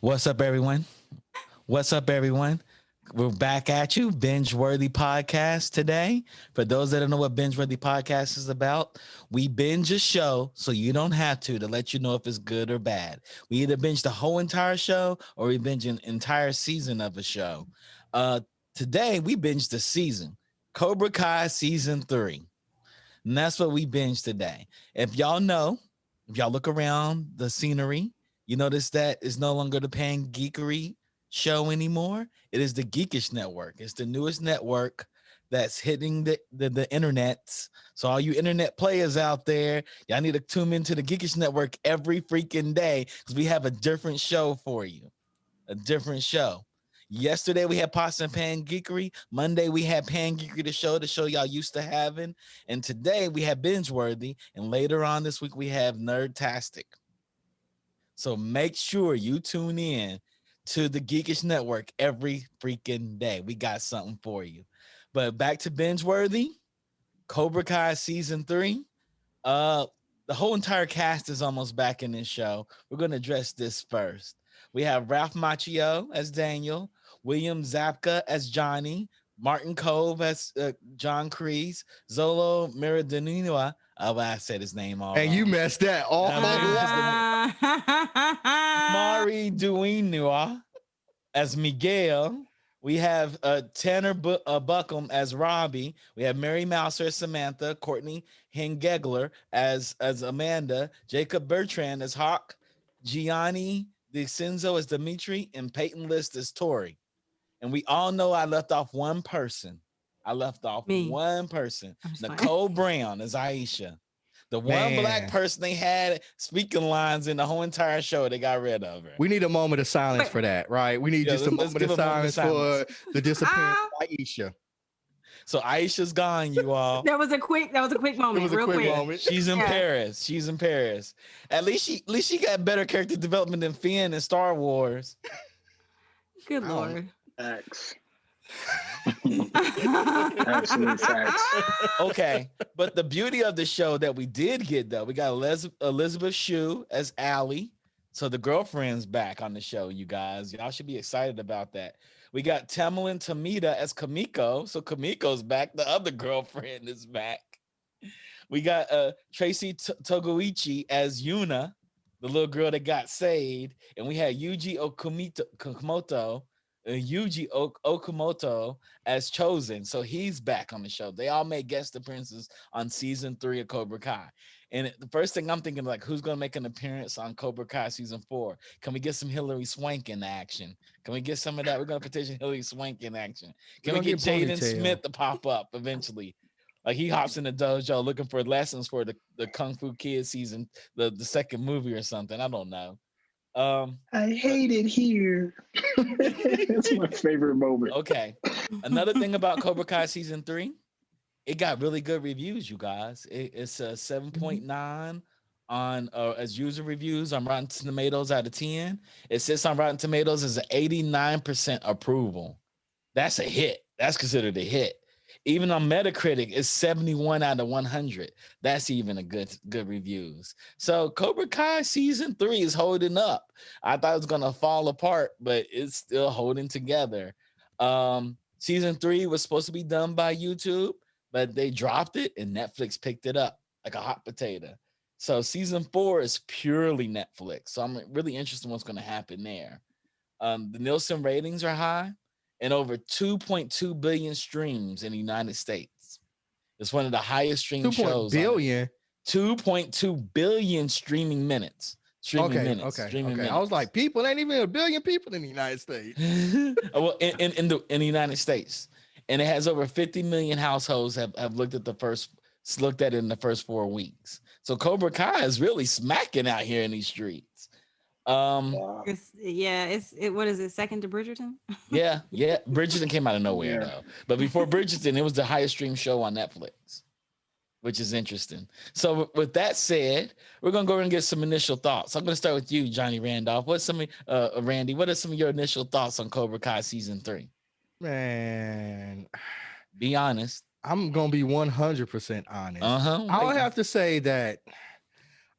What's up, everyone? What's up, everyone? We're back at you, BingeWorthy Podcast today. For those that don't know what BingeWorthy Podcast is about, we binge a show so you don't have to let you know if it's good or bad. We either binge the whole entire show or we binge an entire season of a show. Today, we binge the season, Cobra Kai Season 3. And that's what we binge today. If y'all know, if y'all look around the scenery, you notice that it's no longer the Pan Geekery show anymore. It is the Geekish Network. It's the newest network that's hitting the internets. So all you internet players out there, y'all need to tune into the Geekish Network every freaking day because we have a different show for you. A different show. Yesterday we had Pasta and Pan Geekery. Monday we had Pan Geekery, the show y'all used to having. And today we have BingeWorthy. And later on this week we have Nerdtastic. So make sure you tune in to the Geekish Network every freaking day. We got something for you. But back to BingeWorthy, Cobra Kai Season 3. The whole entire cast is almost back in this show. We're going to address this first. We have Ralph Macchio as Daniel, William Zabka as Johnny, Martin Cove as John Kreese, Zolo Meridanua. Oh, I said his name all and wrong. you messed that all. Mari Duinua as Miguel. We have Tanner Buckham as Robbie. We have Mary Mouser as Samantha, Courtney Hingegler as Amanda, Jacob Bertrand as Hawk, Gianni DeCenzo as Dimitri, and Peyton List as Tori. And we all know I left off one person. One person. Nicole Brown as Aisha. The one black person they had speaking lines in the whole entire show, they got rid of her. We need a moment of silence for that, right? We need just a moment of silence for the disappearance of Aisha. So Aisha's gone, you all. That was a quick moment. It was a quick moment. She's in Paris. She's in Paris. At least she got better character development than Finn in Star Wars. Good Lord. Facts. Absolute facts. Okay, but the beauty of the show that we did get, though, we got Elizabeth Shue as Allie. So the girlfriend's back on the show, you guys. Y'all should be excited about that. We got Tamerlan Tamita as Kamiko. So Kamiko's back. The other girlfriend is back. We got Tracy Togoichi as Yuna, the little girl that got saved. And we had Yuji Okamoto as Chosen. So he's back on the show. They all made guest appearances on season 3 of Cobra Kai. And the first thing I'm thinking, like, who's going to make an appearance on Cobra Kai season 4? Can we get some Hilary Swank in action? Can we get some of that? We're going to petition Hilary Swank in action. Can we get Jaden Smith to pop up eventually? Like, he hops in the dojo looking for lessons for the Kung Fu Kid season, the second movie or something. I don't know. I hate it here. That's my favorite moment. Okay. Another thing about Cobra Kai season 3, it got really good reviews, you guys. It's a 7.9 on as user reviews on Rotten Tomatoes out of 10. It sits on Rotten Tomatoes as an 89% approval. That's a hit. That's considered a hit. Even on Metacritic, it's 71 out of 100. That's even a good reviews. So Cobra Kai season 3 is holding up. I thought it was gonna fall apart, but it's still holding together. Season 3 was supposed to be done by YouTube, but they dropped it and Netflix picked it up like a hot potato. So season 4 is purely Netflix. So I'm really interested in what's going to happen there. The Nielsen ratings are high and over 2.2 billion streams in the United States. It's one of the highest streamed shows. 2.2 billion streaming minutes. Okay. I was like, people ain't even a billion people in the United States. Well, in the United States. And it has over 50 million households have looked at it in the first 4 weeks. So Cobra Kai is really smacking out here in these streets. What is it? Second to Bridgerton? yeah. Bridgerton came out of nowhere though. But before Bridgerton, it was the highest streamed show on Netflix, which is interesting. So with that said, we're gonna go and get some initial thoughts. I'm gonna start with you, Johnny Randolph. Randy? What are some of your initial thoughts on Cobra Kai season 3? Man, be honest. I'm gonna be 100% honest. I would have to say that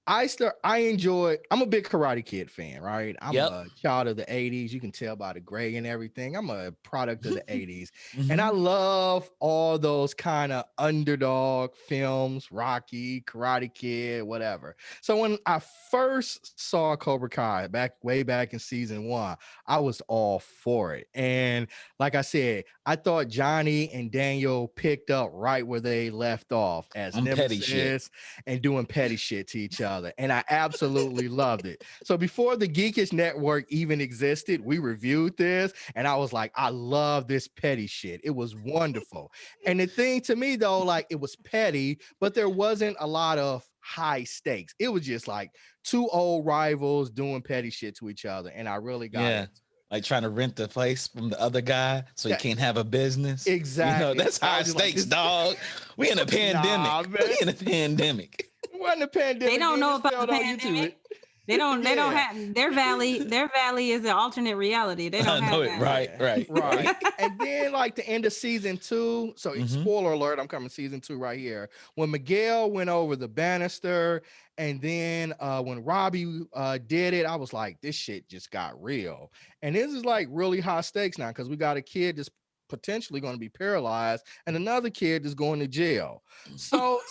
I'm a big Karate Kid fan, right? I'm a child of the 80s. You can tell by the gray and everything. I'm a product of the 80s. And I love all those kind of underdog films, Rocky, Karate Kid, whatever. So when I first saw Cobra Kai way back in season 1, I was all for it. And like I said, I thought Johnny and Daniel picked up right where they left off as nemesis and doing petty shit to each other. And I absolutely loved it. So before the Geekish Network even existed, we reviewed this and I was like, I love this petty shit. It was wonderful. And the thing to me though, like it was petty, but there wasn't a lot of high stakes. It was just like two old rivals doing petty shit to each other. And I really got it. Like trying to rent the place from the other guy so he can't have a business. Exactly. You know, that's high stakes, dog. We in a pandemic. We in a pandemic. We're in a pandemic. They don't know about the pandemic. They don't have their valley is an alternate reality. They don't have that. Right. And then like the end of season 2. So spoiler alert, I'm coming season 2 right here. When Miguel went over the banister, and then when Robbie did it, I was like, this shit just got real. And this is like really high stakes now because we got a kid that's potentially going to be paralyzed and another kid that's going to jail. So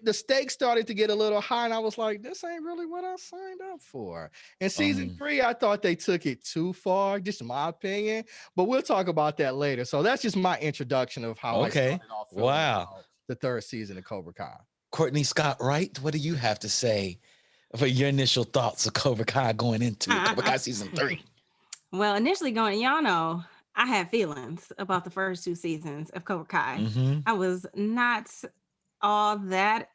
the stakes started to get a little high, and I was like, this ain't really what I signed up for. In season 3, I thought they took it too far, just in my opinion, but we'll talk about that later. So that's just my introduction of how I started off the 3rd season of Cobra Kai. Cortney Scott Wright, what do you have to say for your initial thoughts of Cobra Kai going into Cobra Kai season 3? Well, initially y'all know, I had feelings about the first 2 seasons of Cobra Kai. I was not all that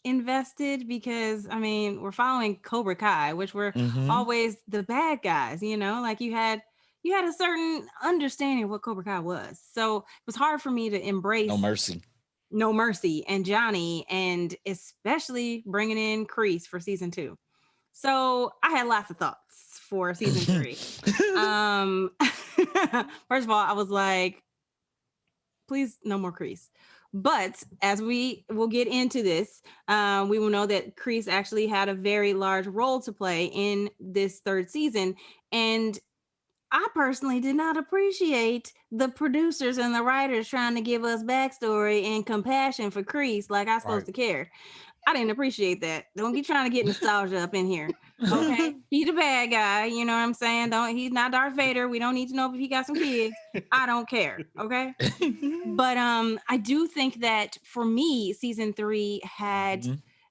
invested because I mean we're following Cobra Kai, which were always the bad guys, you know, like you had a certain understanding of what Cobra Kai was, so it was hard for me to embrace No Mercy and Johnny, and especially bringing in Kreese for season 2. So I had lots of thoughts for season 3. First of all, I was like, please no more Kreese. But as we will get into this, we will know that Kreese actually had a very large role to play in this 3rd season. And I personally did not appreciate the producers and the writers trying to give us backstory and compassion for Kreese like I'm supposed to care. I didn't appreciate that. Don't be trying to get nostalgia up in here. Okay. He's a bad guy. You know what I'm saying? He's not Darth Vader. We don't need to know if he got some kids. I don't care. Okay. But I do think that for me, season 3 had,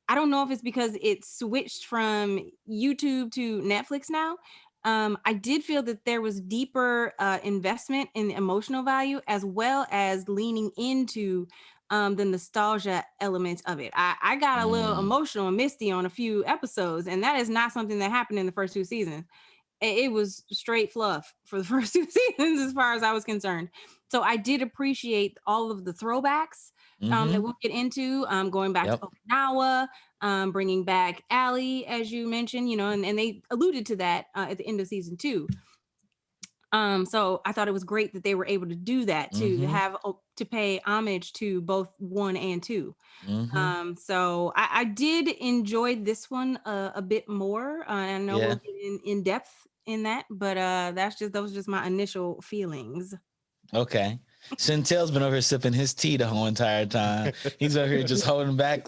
I don't know if it's because it switched from YouTube to Netflix now. I did feel that there was deeper investment in the emotional value as well as leaning into the nostalgia elements of it. I got a little emotional and misty on a few episodes, and that is not something that happened in the first 2 seasons. It was straight fluff for the first 2 seasons as far as I was concerned. So I did appreciate all of the throwbacks that we'll get into, going back to Okinawa, bringing back Allie, as you mentioned, you know, and they alluded to that at the end of season 2. So I thought it was great that they were able to do that, to pay homage to both 1 and 2. So I did enjoy this one a bit more. I know we'll get in depth in that, but those were just my initial feelings. Okay. Syntell's been over here sipping his tea the whole entire time. He's over here just holding back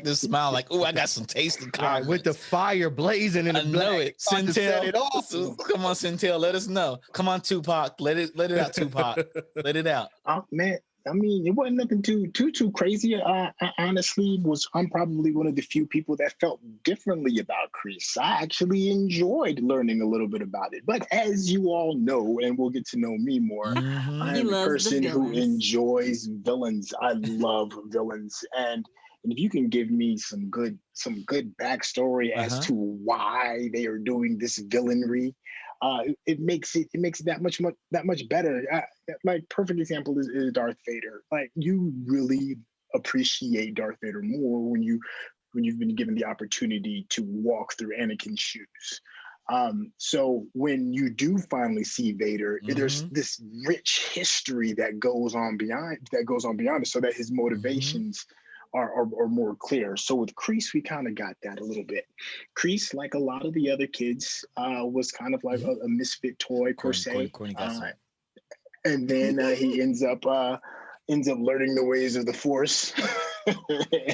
this smile like, oh, I got some tasty comments. With the fire blazing in the black. I know it. Syntell, come on, Syntell, let us know. Come on, Tupac. Let it out, Tupac. Let it out. Oh, man. I mean, it wasn't nothing too crazy. I honestly I'm probably one of the few people that felt differently about Kreese. I actually enjoyed learning a little bit about it. But as you all know, and we'll get to know me more, I am a person who enjoys villains. I love villains. And if you can give me some good backstory as to why they are doing this villainry, it makes it that much better. Like perfect example is Darth Vader. Like you really appreciate Darth Vader more when you've been given the opportunity to walk through Anakin's shoes. So when you do finally see Vader, there's this rich history that goes on beyond it, so that his motivations are more clear. So with Crease, we kind of got that a little bit. Crease, like a lot of the other kids, was kind of like a misfit toy per se. Corny got some. And then he ends up learning the ways of the Force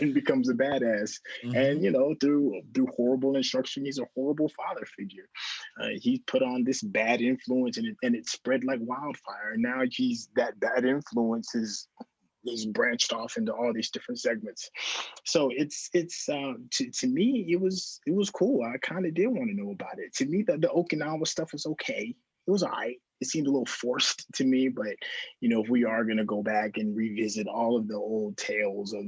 and becomes a badass. And through horrible instruction, he's a horrible father figure. He put on this bad influence, and it spread like wildfire. And now that bad influence is branched off into all these different segments. So it's to me it was cool. I kind of did want to know about it. To me, the Okinawa stuff was okay. It was all right. It seemed a little forced to me, but if we are going to go back and revisit all of the old tales of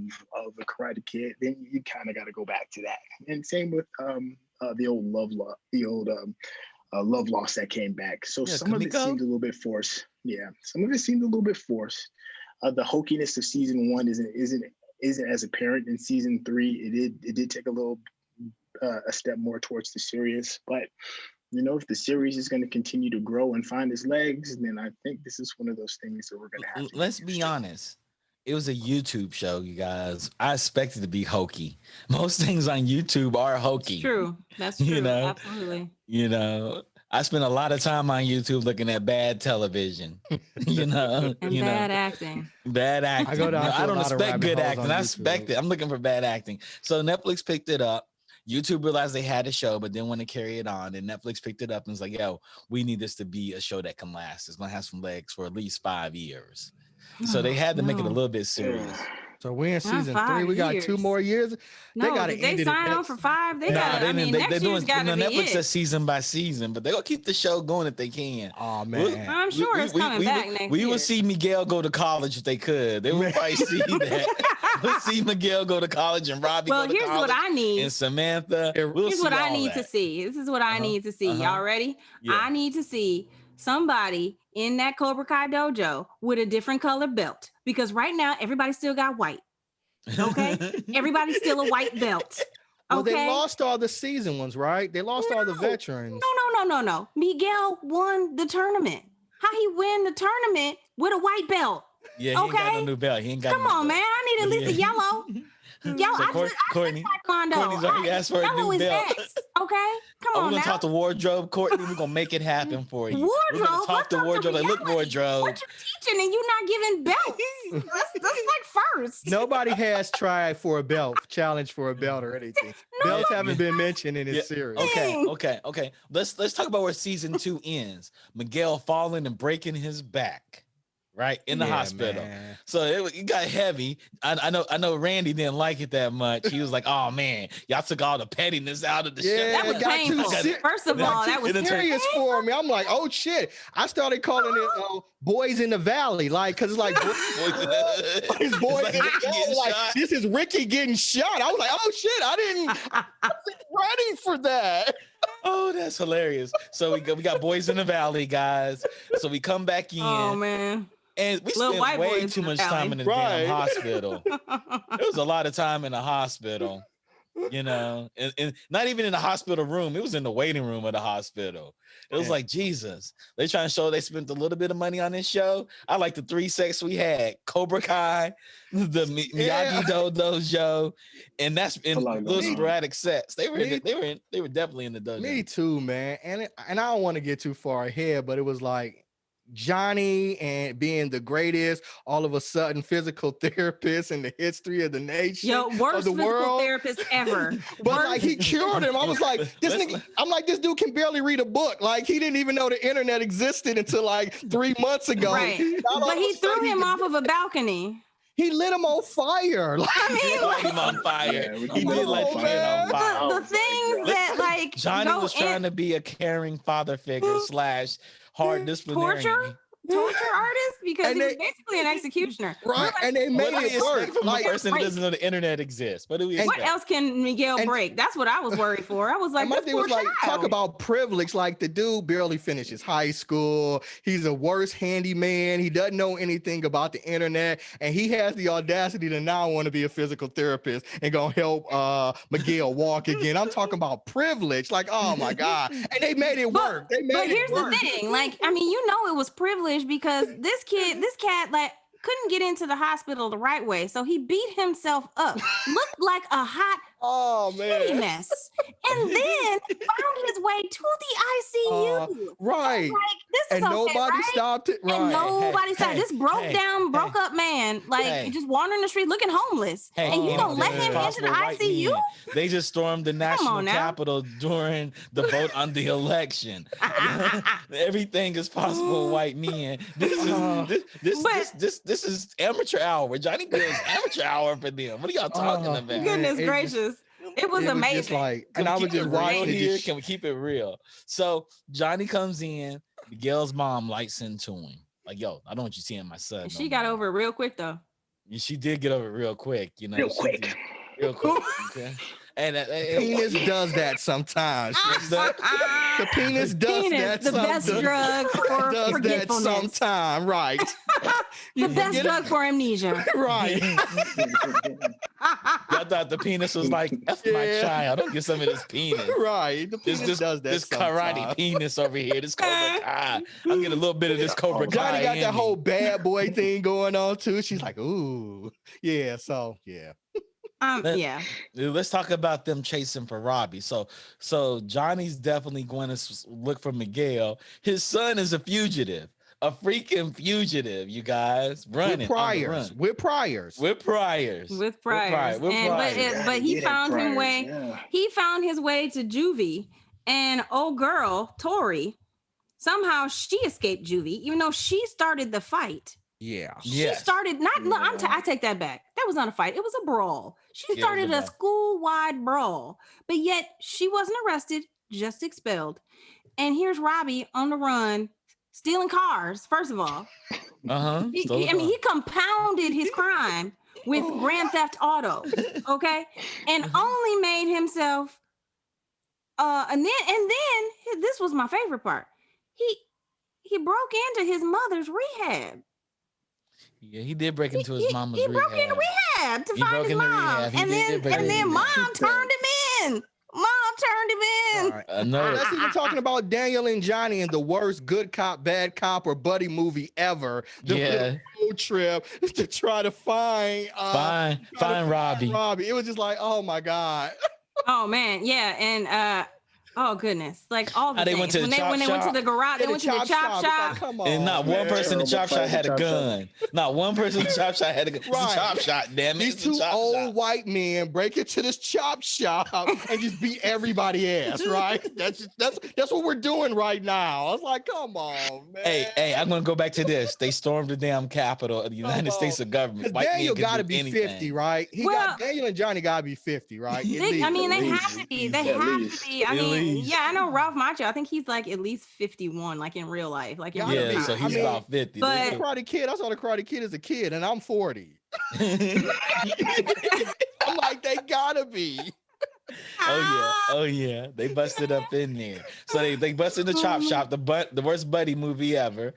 the Karate Kid, then you kind of got to go back to that. And same with the old love lost that came back. So some of it seemed a little bit forced. Yeah, some of it seemed a little bit forced. The hokiness of season 1 isn't as apparent in season 3. It did take a little a step more towards the serious, but if the series is going to continue to grow and find its legs, then I think this is one of those things that we're going to have to. Let's be honest. It was a YouTube show, you guys. I expected it to be hokey. Most things on YouTube are hokey. It's true. That's true. Absolutely. I spent a lot of time on YouTube looking at bad television. Bad acting. Bad acting. I don't expect good acting. I expect it. I'm looking for bad acting. So Netflix picked it up. YouTube realized they had a show, but didn't want to carry it on. And Netflix picked it up and was like, yo, we need this to be a show that can last. It's going to have some legs for at least 5 years. So they had to make it a little bit serious. So we're in season 3. We got 2 more years. No, they sign on for 5. They doing Netflix says season by season, but they're gonna keep the show going if they can. Oh man, I'm sure it's coming back next year. We will see Miguel go to college if they could. They will probably see that. We'll see Miguel go to college and Robbie go to college. Well, here's what I need. And Samantha. Here's what I need to see. This is what I need to see. Y'all ready? Yeah. I need to see somebody in that Cobra Kai dojo with a different color belt, because right now everybody still got white. Okay, everybody's still a white belt. Well, they lost all the season ones, right? They lost all the veterans. No. Miguel won the tournament. How he win the tournament with a white belt? Yeah, he ain't got no new belt. He ain't got. Come on, man. I need at least a yellow. Courtney's already asked for a new belt. Next, okay, come on. We're gonna talk to wardrobe, Courtney. We're gonna make it happen for you. We're gonna talk to wardrobe. Like, look, wardrobe. What you teaching and you not giving belts? That's like first. Nobody has tried for a belt, challenge for a belt or anything. Belts haven't been mentioned in this series. Okay. Let's talk about where season 2 ends. Miguel falling and breaking his back. Right in the hospital, man. So it got heavy. I know Randy didn't like it that much. He was like, "Oh man, y'all took all the pettiness out of the show." That was painful. First of all, that was serious for me. I'm like, "Oh shit!" I started calling it "Boys in the Valley," like because it's like boys in the Valley. Like this is Ricky getting shot. I was like, "Oh shit!" I wasn't ready for that. Oh, that's hilarious. So we got Boys in the Valley, guys. So we come back in. Oh man. And we spent way too much time in the damn hospital. It was a lot of time in the hospital, and not even in the hospital room. It was in the waiting room of the hospital. It was like, Jesus. They trying to show they spent a little bit of money on this show. I like the 3 sects we had: Cobra Kai, the Miyagi Dojo, and that's in little sporadic sets. They were definitely in the dojo. Me too, man. And I don't want to get too far ahead, but it was like Johnny and being the greatest, all of a sudden physical therapist in the history of the nation. Worst of the physical therapist ever. But like he cured him. I was like, this dude can barely read a book. Like he didn't even know the internet existed until like 3 months ago. Right. But he threw him off of a balcony. He lit him on fire. He lit him on fire. He did light fire on fire. The things that like Johnny was trying to be a caring father figure / hard disciplinarian. Torture artist, because he was basically an executioner. Right. And they made it work. From a person that doesn't know the internet exists. What else can Miguel break? That's what I was worried for. I was like, my thing was like, talk about privilege. Like the dude barely finishes high school. He's a worst handyman. He doesn't know anything about the internet. And he has the audacity to now want to be a physical therapist and gonna help Miguel walk again. I'm talking about privilege. Like, oh my God. And they made it work. But here's the thing. Like, I mean, it was privilege because this cat, like, couldn't get into the hospital the right way, so he beat himself up. Looked like a hot shitty mess, and then found his way to the ICU. Right. Like, this is and okay, nobody right? stopped it. Right. And nobody stopped. hey, This broke up man, like just wandering the street looking homeless. And you don't let him into the ICU? They just stormed the national capitol during the vote on the election. Everything is possible, white men. This is amateur hour. Johnny Bill's amateur hour for them. What are y'all talking about? Goodness gracious. It was amazing. And I was just watching here. Can we keep it real? So Johnny comes in. Miguel's mom lights into him. Like, yo, I don't want you seeing my son. She got over it real quick, though. She did get over it real quick. Real quick. Okay. And penis does that sometimes. The penis does that. The best drug for does forgetfulness. That sometime, right? The best drug for amnesia. Right. I thought the penis was like, F my child. Don't get some of this penis. Right. The penis does that. This karate penis over here. This Cobra Kai. I'll get a little bit of this Cobra Kai. Johnny got that whole bad boy thing going on too. She's like, ooh. Yeah. So yeah. Let's talk about them chasing for Robbie. So Johnny's definitely going to look for Miguel. His son is a fugitive, a freaking fugitive. You guys running with priors. But he found his way. Yeah. He found his way to juvie, and old girl Tori, somehow she escaped juvie, even though she started the fight. Yeah. She started I take that back. That was not a fight. It was a brawl. She started a school-wide brawl, but yet she wasn't arrested, just expelled. And here's Robbie on the run, stealing cars, first of all. He compounded his crime with Grand Theft Auto, okay? And only made himself and then this was my favorite part. He broke into his mother's rehab. Yeah, he did break into his mama's rehab. He broke into rehab to find his mom. And then mom turned him in. Right. Unless even talking about Daniel and Johnny in the worst good cop, bad cop, or buddy movie ever. The road trip to try to find Robbie. It was just like, oh my God. Oh man, yeah. And oh goodness! Like all the things. When they went to the garage, they went to the chop shop. Like, come on, and not one person in the chop shop had a gun. Not one person in the chop shop had a gun. Right. It's a chop shop, damn it. These two old white men break into this chop shop and just beat everybody ass, right? That's what we're doing right now. I was like, come on, man. Hey, I'm gonna go back to this. They stormed the damn Capitol of the United States of government. Daniel got to be 50, right? Daniel and Johnny got to be 50, right? They have to be. They have to be. I mean. Yeah, I know Ralph Macchio. I think he's like at least 51, like in real life. Like in real life. So he's about 50. But the Karate Kid, I saw the Karate Kid as a kid, and I'm 40. I'm like, they gotta be. Oh yeah. They busted up in there. So they busted the chop shop, the worst buddy movie ever.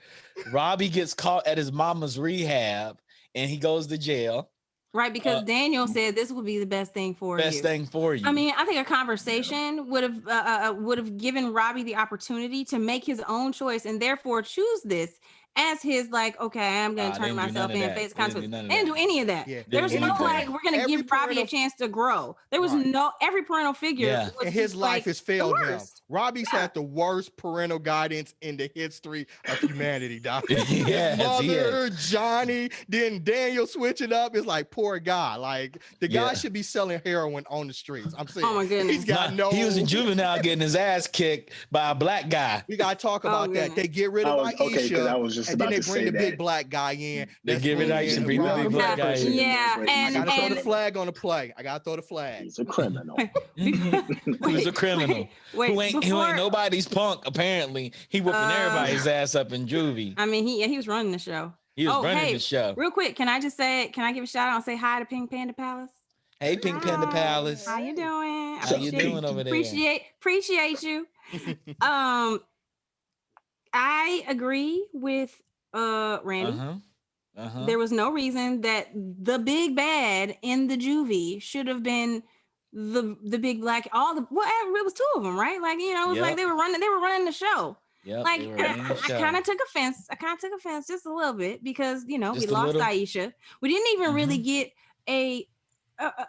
Robbie gets caught at his mama's rehab, and he goes to jail. Right, because Daniel said this would be the best thing for you. I mean, I think a conversation would have given Robbie the opportunity to make his own choice and therefore choose this as his like, okay, I'm going to turn myself in, face consequences. They didn't do any of that. Yeah. There was no like, we're going to give Robbie a chance to grow. There was every parental figure. And his life has failed him. Robbie's had the worst parental guidance in the history of humanity, Doc. Mother, Johnny, then Daniel switching up. It's like, poor guy. Like, the guy should be selling heroin on the streets. I'm saying. Oh my goodness. He was a juvenile getting his ass kicked by a black guy. We got to talk about that. They get rid of Aisha. And then they bring the big black guy in. They give it Aisha and bring the big black guy in. Yeah. I got to throw the flag on the play. I got to throw the flag. He's a criminal. He's a criminal. Who ain't nobody's punk, apparently. He whooping everybody's ass up in juvie. I mean, he was running the show. He was running the show. Real quick, can I give a shout out and say hi to Pink Panda Palace? Hey, Pink Panda Palace. How you doing? How you doing over there? Appreciate you. I agree with Randy. There was no reason that the big bad in the juvie should have been the big black. It was two of them, right? Like, it was like they were running the show. Yep, Like they were in the I show. kind of took offense. I kind of took offense just a little bit because we Just a lost little? Aisha. We didn't even really Mhm. get a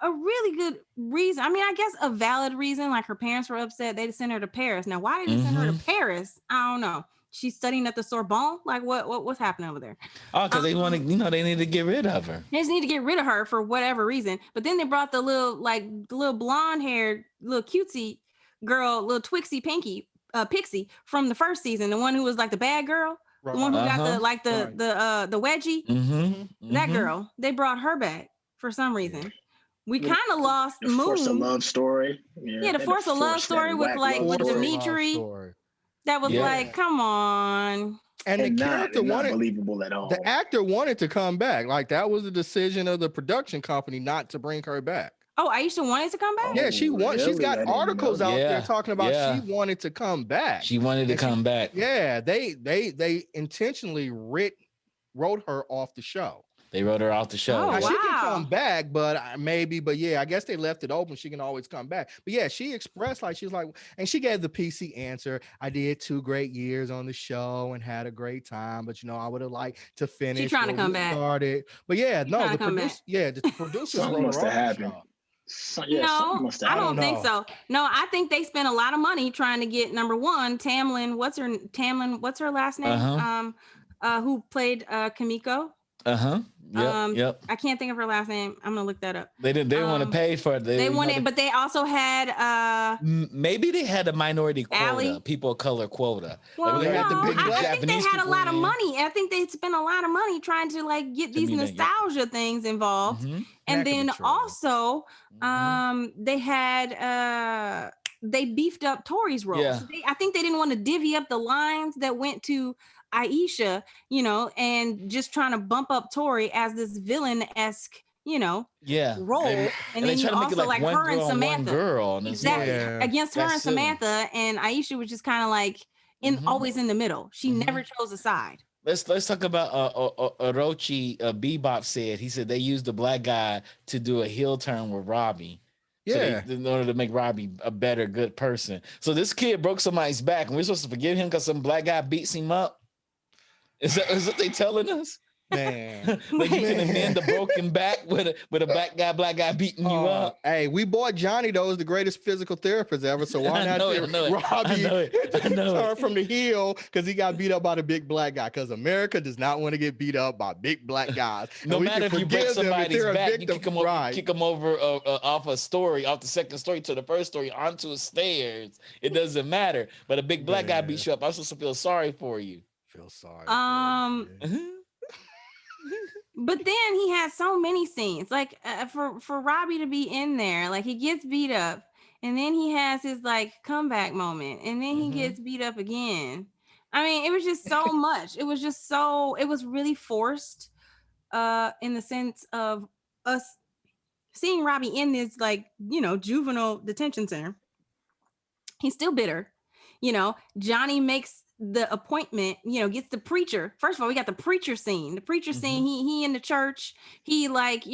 really good reason. I mean, I guess a valid reason. Like her parents were upset. They sent her to Paris. Now, why did they send her to Mhm. Paris? I don't know. She's studying at the Sorbonne. Like what's happening over there? Oh, because they wanted, they need to get rid of her. They just need to get rid of her for whatever reason. But then they brought the little blonde haired, little cutesy girl, little Twixie Pinky, Pixie from the first season, the one who was like the bad girl, the one who got Uh-huh. the wedgie. Mm-hmm. That girl, they brought her back for some reason. We kind of lost The Force of Moon. Love story. Yeah, the Force of Love story with Dimitri. That was like, come on. And the character not believable at all. The actor wanted to come back. Like that was the decision of the production company not to bring her back. Oh, Aisha wanted to come back? Yeah, she wants. Really? She's got articles out there talking about she wanted to come back. She wanted to come back. Yeah, they intentionally wrote her off the show. They wrote her off the show. Oh, now, wow. she can come back, but yeah, I guess they left it open. She can always come back. But yeah, she expressed like she's like, and she gave the PC answer. I did 2 great years on the show and had a great time, but I would have liked to finish. She's trying to come back. Started, but yeah, no, the producers something must have happened. No, I don't think so. No, I think they spent a lot of money trying to get number one, Tamlin. What's her last name? Who played Kimiko? Yep. I can't think of her last name. I'm gonna look that up. They didn't want to pay for it. They wanted, but they also had maybe they had a minority quota, Allie? people of color quota. Well, like, I think they had a lot of money. I think they spent a lot of money trying to like get these nostalgia things involved. Mm-hmm. And then also they had they beefed up Tori's role. Yeah. So I think they didn't want to divvy up the lines that went to Aisha, and just trying to bump up Tori as this villain-esque, role. And then you also like her and Samantha. Girl, exactly. Against her and Samantha, and Aisha was just kind of like always in the middle. She never chose a side. Let's talk about Orochi. Bebop said they used the black guy to do a heel turn with Robbie. Yeah, so in order to make Robbie a better, good person. So this kid broke somebody's back, and we're supposed to forgive him because some black guy beats him up. Is what they telling us? Man, like you can amend the broken back with a black guy beating you up. Hey, we bought Johnny though as the greatest physical therapist ever. So why not Robbie turn from the heel because he got beat up by the big black guy? Because America does not want to get beat up by big black guys. No matter if you break somebody's back, you kick them over off the second story to the first story onto the stairs. It doesn't matter. But a big black guy beats you up. I'm supposed to feel sorry for you. Feel sorry. But then he has so many scenes, like for Robbie to be in there, like he gets beat up, and then he has his like comeback moment, and then he gets beat up again. I mean, it was just so much. It was really forced, in the sense of us seeing Robbie in this like juvenile detention center. He's still bitter, Johnny makes the appointment, gets the preacher. First of all, we got the preacher scene. The preacher scene, he in the church, he like,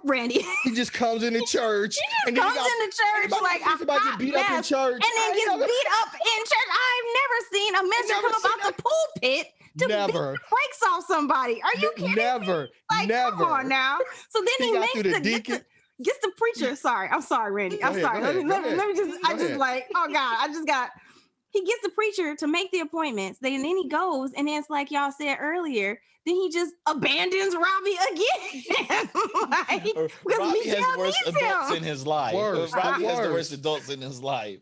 Randy. He just comes into church. He just comes into church like a hot beat up in church. And then gets beat up in church. I've never seen a minister come up out the pulpit to beat the brakes off somebody. Are you kidding me? Like, come on now. So then he makes gets the preacher. I'm sorry, Randy. I'm sorry. Let me just he gets the preacher to make the appointments. Then he goes, and then it's like y'all said earlier. Then he just abandons Robbie again. Robbie has the worst adults in his life. Robbie has the worst adults in his life.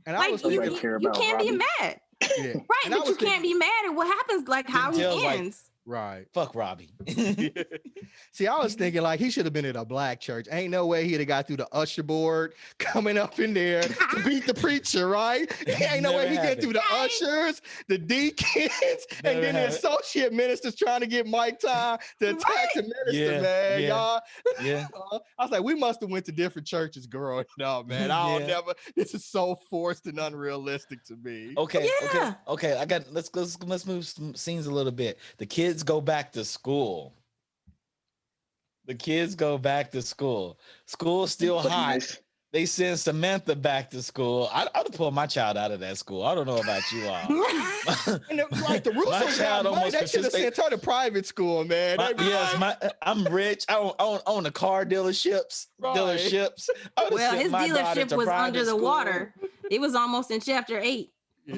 And I was thinking, you can't be mad, right? But you can't be mad at what happens, like how he ends. Right. Fuck Robbie. See, I was thinking like he should have been at a black church. Ain't no way he'd have got through the usher board coming up in there to beat the preacher, right? Ain't no way he get through the ushers, the deacons, and then the associate ministers trying to get Mike time to attack the minister, man. Y'all. Yeah. I was like, we must have went to different churches growing up, man. This is so forced and unrealistic to me. Okay. Let's move some scenes a little bit. The kids go back to school. School's still hot. They send Samantha back to school. I'd have pulled my child out of that school. I don't know about you all. And like the Russos got money, they should have sent her to private school, man. I'm rich. I own the car dealerships. Well, his dealership was under the water. It was almost in chapter 8.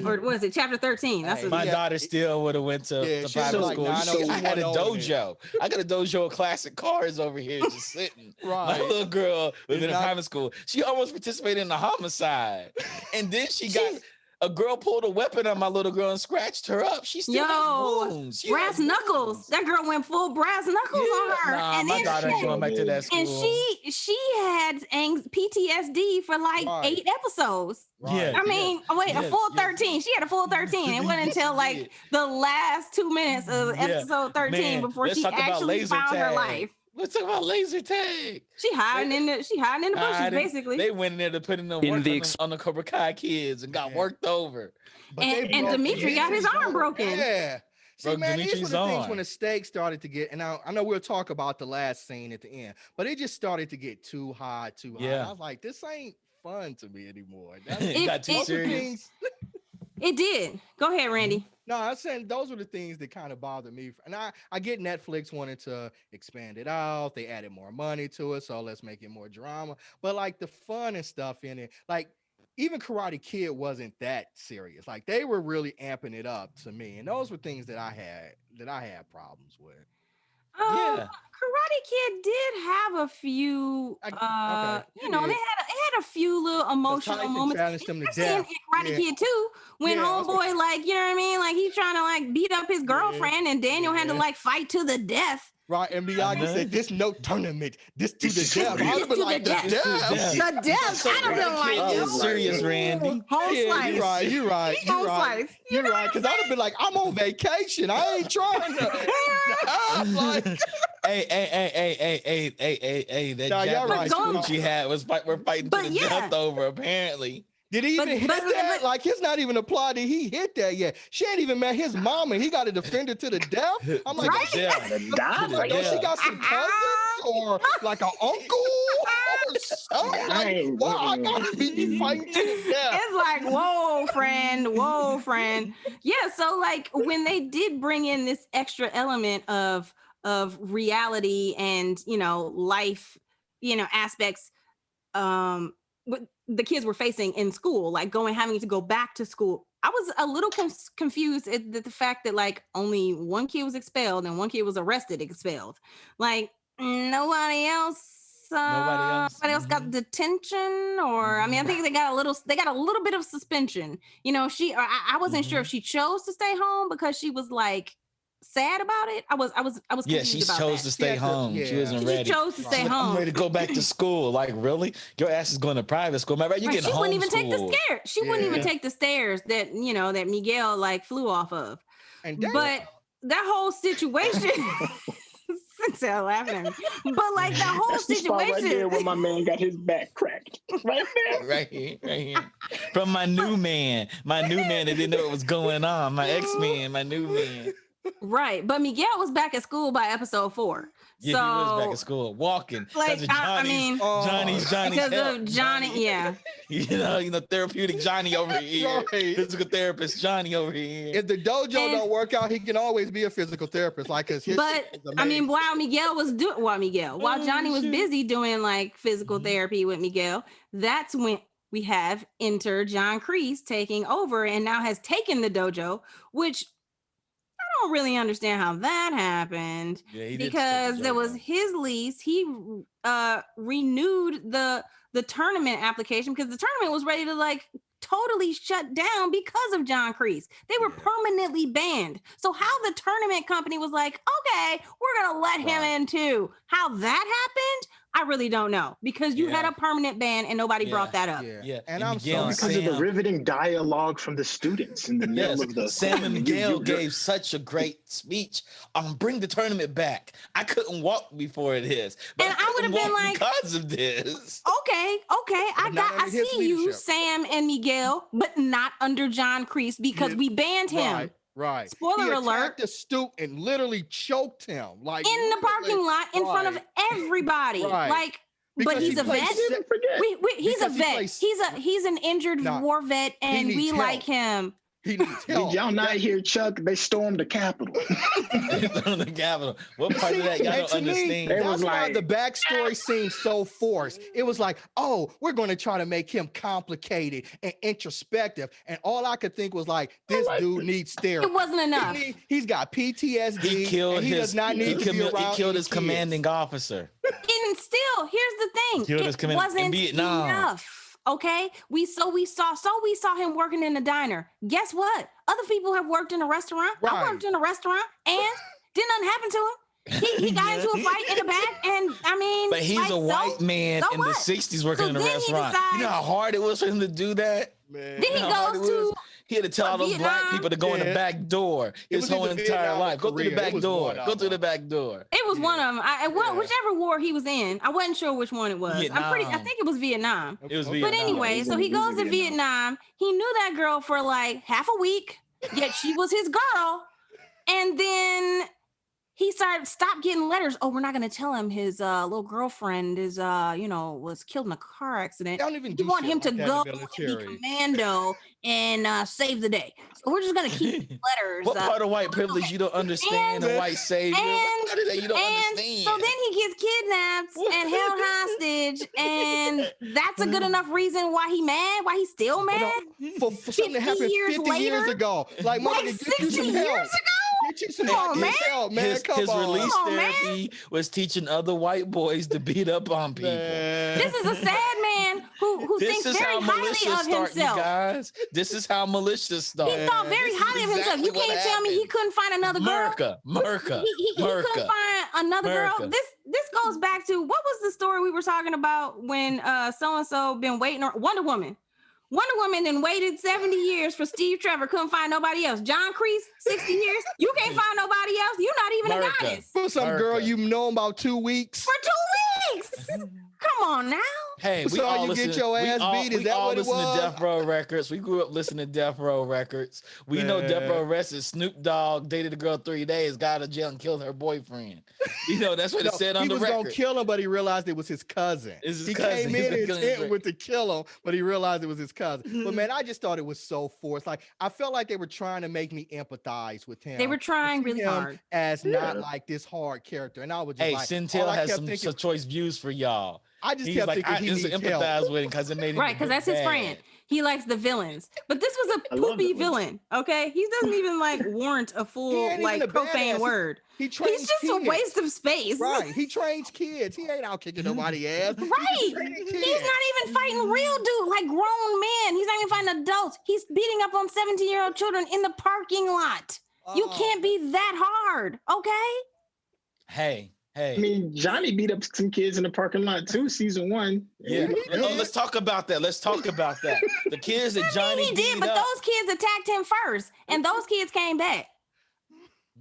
Or was it chapter 13? That's my daughter still would have went to private school. I had a dojo. I got a dojo of classic cars over here just sitting. My little girl was in a private school. She almost participated in a homicide. And then a girl pulled a weapon on my little girl and scratched her up. She still has wounds. Brass knuckles. That girl went full brass knuckles on her. And my daughter ain't going back to that school. And she had PTSD for like 8 episodes. Yeah. I mean, a full 13. She had a full 13. It wasn't until like the last 2 minutes of episode 13 before she actually found her life. Let's talk about laser tag. She hiding in the bushes, basically. They went in there to put in the work on the Cobra Kai kids and got worked over. And Dimitri got his arm broken. Yeah. See, man, these were the things when the stakes started to get, and I know we'll talk about the last scene at the end, but it just started to get too high. Yeah. I was like, this ain't fun to me anymore. It got too serious. It did. Go ahead, Randy. No, I'm saying those were the things that kind of bothered me. And I get Netflix wanted to expand it out. They added more money to it, so let's make it more drama. But like the fun and stuff in it, like even Karate Kid wasn't that serious. Like they were really amping it up to me. And those were things that I had problems with. Karate Kid did have a few, they had a few little emotional moments. In Karate Kid too, when homeboy, like, you know what I mean? Like he's trying to like beat up his girlfriend and Daniel had to like fight to the death. Right, and Miyagi said, "This no tournament, this to the death." I would have been like, "The death." The death. I'd have been like, "It's serious, Randy." Home slice. You're right. Because I'd have been like, "I'm on vacation. I ain't trying to." Like, hey, that Japanese food she had we're fighting to the death over, apparently. Did he even hit that? Like, it's not even applied that he hit that yet. She ain't even met his mom, and he got to defend her to the death. I'm like, right? She got some cousins or like an uncle or something. Like, why I gotta be fighting to the death? It's like, whoa, friend. Yeah, so like when they did bring in this extra element of reality and life, aspects, what the kids were facing in school, like having to go back to school. I was a little confused at the fact that like only one kid was expelled and one kid was expelled. Like nobody else got detention, or I mean, I think they got a little bit of suspension. I wasn't sure if she chose to stay home because she was like sad about it. I was confused she about chose that. to stay home. She wasn't ready. She chose to stay home. I'm ready to go back to school. Like, really? Your ass is going to private school. Matter you getting She wouldn't even take the homeschooled. stairs. She wouldn't even take the stairs that that Miguel like flew off of. But that whole situation Syntell laughing at me. But like the whole situation right there where my man got his back cracked. Right there. Right here. From my new man that didn't know what was going on. My ex-man, my new man. Right. But Miguel was back at school by episode 4. Yeah, he was back at school walking. Like, Johnny's because help. of Johnny, yeah. Therapeutic Johnny over here. Right. Physical therapist Johnny over here. If the dojo don't work out, he can always be a physical therapist. Like, while Johnny was busy doing like physical therapy with Miguel, that's when we have John Kreese taking over and now has taken the dojo, which I don't really understand how that happened, because there was his lease. He renewed the tournament application because the tournament was ready to like totally shut down because of John Kreese. They were permanently banned. So how the tournament company was like, okay, we're going to let him in too. How that happened, I really don't know, because you had a permanent ban and nobody brought that up. Yeah. And I'm sorry. Because of the riveting dialogue from the students in the middle of the Sam and Miguel gave such a great speech. Bring the tournament back. I couldn't walk before this, but and I would have been like, because of this. Okay, I see you, Sam and Miguel, but not under John Kreese because we banned him. Right. Spoiler alert. The stoop and literally choked him, like in the parking lot in front of everybody. Right. Like But he's a vet. He's a vet. He's an injured war vet, and we like him. He needs help. Did y'all not hear, Chuck? They stormed the Capitol. The Capitol. What part of that y'all don't understand? That's why the backstory seemed so forced. It was like, oh, we're going to try to make him complicated and introspective. And all I could think was like, this dude needs therapy. It wasn't enough. He's got PTSD. He killed does not need to be around he killed his kids. commanding officer. And still, here's the thing. It wasn't enough. Okay, we saw him working in a diner. Guess what? Other people have worked in a restaurant. Right. I worked in a restaurant, and didn't nothing happen to him. He got into a fight in the back, and I mean, but he's a white man in the '60s working in a restaurant. You know how hard it was for him to do that. Man. Then he goes to. He had to tell all those black people to go in the back door his whole entire life. Go through the back door. Go through the back door. It was one of them. Whichever war he was in, I wasn't sure which one it was. I think it was Vietnam. It was Vietnam. But anyway, so he goes to Vietnam. He knew that girl for like half a week, yet she was his girl. And then he stopped getting letters. Oh, we're not going to tell him his little girlfriend was killed in a car accident. We want him to go and be commando and save the day. So we're just going to keep letters. What part of white privilege you don't understand? A white savior. What part of that you don't understand? So then he gets kidnapped and held hostage, and that's a good enough reason why he mad. Why he's still mad? For something that happened 50 years ago, like 60 years ago. Get you some help, man. His release therapy was teaching other white boys to beat up on people. This is a sad man who thinks very highly of himself. You guys. This is how militias start. He thought very highly of himself. You can't tell me he couldn't find another girl. He couldn't find another girl. This goes back to, what was the story we were talking about when so-and-so been waiting, or Wonder Woman then waited 70 years for Steve Trevor, couldn't find nobody else. John Kreese, 60 years. You can't find nobody else. You're not even a goddess. For some girl you know about 2 weeks. For 2 weeks. Come on now. Hey, we all get your ass beat. Is that what it was? We all listen to Death Row Records. We grew up listening to Death Row Records. We know Death Row arrested Snoop Dogg, dated a girl 3 days, got out of jail and killed her boyfriend. You know, that's what it said on the record. He was going to kill him, but he realized it was his cousin. He came in intent with to kill him, but he realized it was his cousin. But man, I just thought it was so forced. Like, I felt like they were trying to make me empathize with him. They were trying really hard. As not like this hard character. And I was just like, Syntell has some choice views for y'all. I just kept thinking he needs empathize with him because it made him right, because that's his friend. He likes the villains, but this was a poopy villain. Okay, he doesn't even like warrant a full like profane word. He's just a waste of space. Right, he trains kids. He ain't out kicking nobody ass. Right, he's not even fighting real dude like grown men. He's not even fighting adults. He's beating up on 17-year-old children in the parking lot. You can't be that hard, okay? Hey. I mean, Johnny beat up some kids in the parking lot too, season 1. Yeah. Let's talk about that. The kids that Johnny he did, but those kids attacked him first, and those kids came back.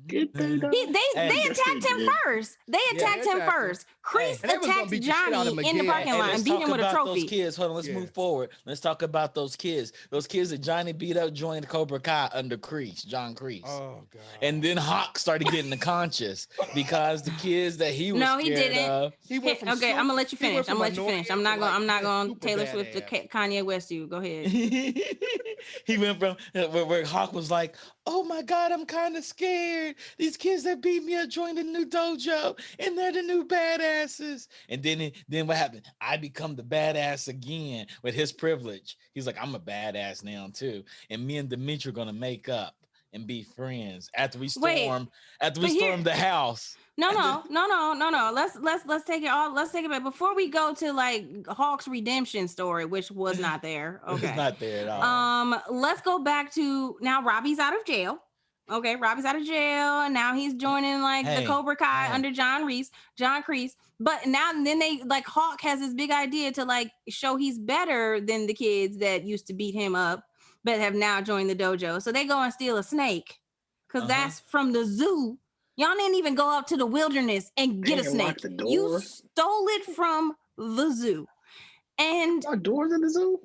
They attacked him first. They attacked him first. Kreese attacked Johnny in the parking lot and beat him with a trophy. Those kids. Hold on, let's move forward. Let's talk about those kids. Those kids that Johnny beat up joined Cobra Kai under Kreese, John Kreese. Oh God. And then Hawk started getting the conscious because the kids that he was he didn't. Of, okay, I'm gonna let you finish. I'm not gonna Taylor Swift to Kanye West you. Go ahead. He went from where Hawk was like, oh my God, I'm kind of scared. These kids that beat me up joined the new dojo and they're the new badasses. And then what happened? I become the badass again with his privilege. He's like, I'm a badass now too. And me and Dimitri are going to make up and be friends after we storm the house. No. Let's take it all. Let's take it back before we go to like Hawk's redemption story, which was not there. Okay, it's not there at all. Let's go back to now. Robbie's out of jail. Okay, Robbie's out of jail, and now he's joining like the Cobra Kai under John Kreese. But now then they like Hawk has this big idea to like show he's better than the kids that used to beat him up, but have now joined the dojo. So they go and steal a snake because that's from the zoo. Y'all didn't even go out to the wilderness and get a snake. You stole it from the zoo. And our doors in the zoo?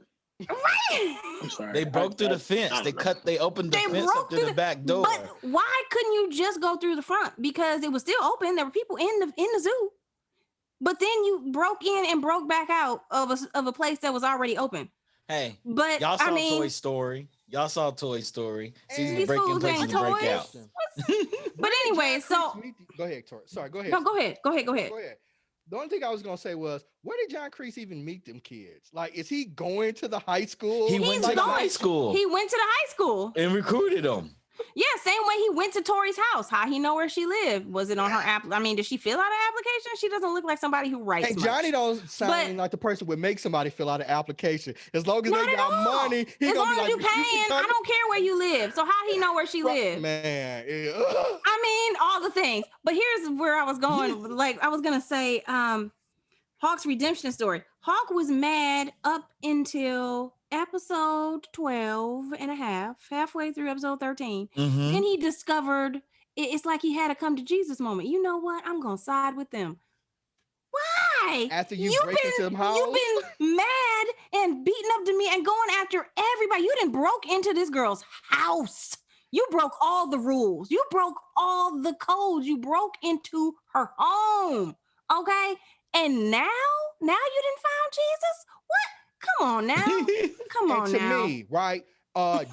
Right. I'm sorry. They broke through the fence. They opened the fence up through the back door. But why couldn't you just go through the front? Because it was still open. There were people in the zoo. but then you broke in and broke back out of a place that was already open. Hey, but y'all saw Toy Story. Y'all saw Toy Story. Season these break in fools places ain't and break toys. out. But anyway, so go ahead, Tori. Sorry, go ahead. No, go ahead. The only thing I was gonna say was, where did John Kreese even meet them kids? Like, is he going to the high school? He went to the high school. He went to the high school and recruited them. Yeah, same way he went to Tori's house. How he know where she lived? Was it on her app? I mean, did she fill out an application? She doesn't look like somebody who writes. Hey, Johnny don't sound like the person would make somebody fill out an application. As long as they got money, as long as you paying, I don't care where you live. So how he know where she lives? Man, I mean, all the things. But here's where I was going. Like I was gonna say, Hawk's redemption story. Hawk was mad up until episode 12 and a half, halfway through episode 13. Then he discovered it's like he had a come to Jesus moment. You know what? I'm gonna side with them. Why? After you've into them house? You've been mad and beating up to me and going after everybody. You done broke into this girl's house. You broke all the rules. You broke all the codes. You broke into her home. Okay? And now you done found Jesus? What? Come on now. Come on to now. me, right?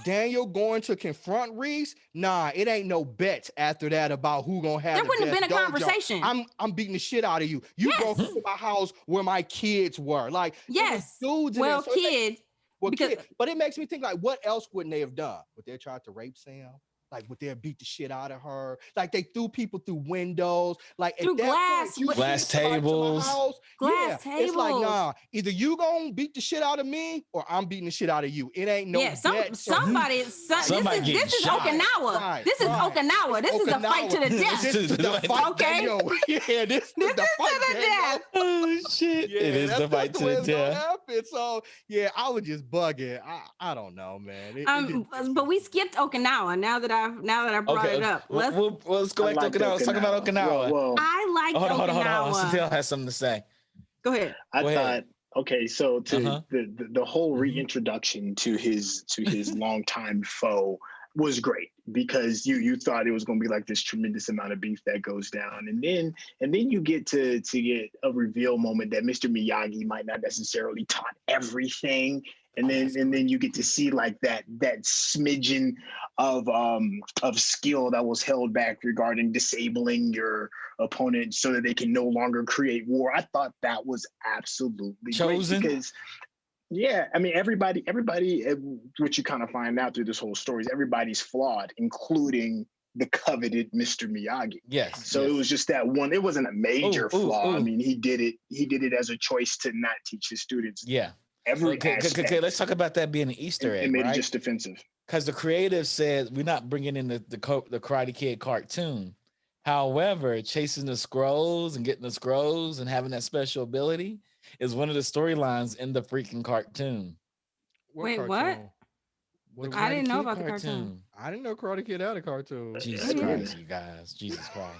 Daniel going to confront Reese. Nah, it ain't no bets after that about who gonna have. There wouldn't have been a conversation. I'm beating the shit out of you. You broke into my house where my kids were. Like, yes, dudes. Well, kids. But it makes me think, like, what else wouldn't they have done? Would they have tried to rape Sam? Like, would they have beat the shit out of her? Like, they threw people through windows, like through glass tables. Tables. It's like, nah, either you gonna beat the shit out of me or I'm beating the shit out of you. It ain't no somebody this is Okinawa. Right, this is Okinawa. This is a fight to the death. This is the fight, okay? Yeah, this is the fight to the death. Oh shit! Yeah, it is the fight to the death. So yeah, I was just bugging. I don't know, man. But we skipped Okinawa. Now that I brought it up, let's go back to Okinawa. Let's talk about Okinawa. Whoa. I like Hold Okinawa. on. Syntell has something to say. Go ahead. I thought, okay, so the whole reintroduction to his longtime foe was great, because you thought it was going to be like this tremendous amount of beef that goes down, and then you get to get a reveal moment that Mr. Miyagi might not necessarily taught everything. And then you get to see like that smidgen of skill that was held back regarding disabling your opponent so that they can no longer create war. I thought that was absolutely chosen. Great because, yeah, I mean, everybody, what you kind of find out through this whole story is everybody's flawed, including the coveted Mr. Miyagi. Yes. So it was just that one. It wasn't a major flaw. I mean, he did it as a choice to not teach his students. Yeah. Okay, let's talk about that being an Easter egg. It made right? it just defensive. Because the creative said we're not bringing in the Karate Kid cartoon. However, chasing the scrolls and getting the scrolls and having that special ability is one of the storylines in the freaking cartoon. Wait, what? I didn't know about the cartoon. I didn't know Karate Kid had a cartoon. Jesus Christ, you guys! Jesus Christ.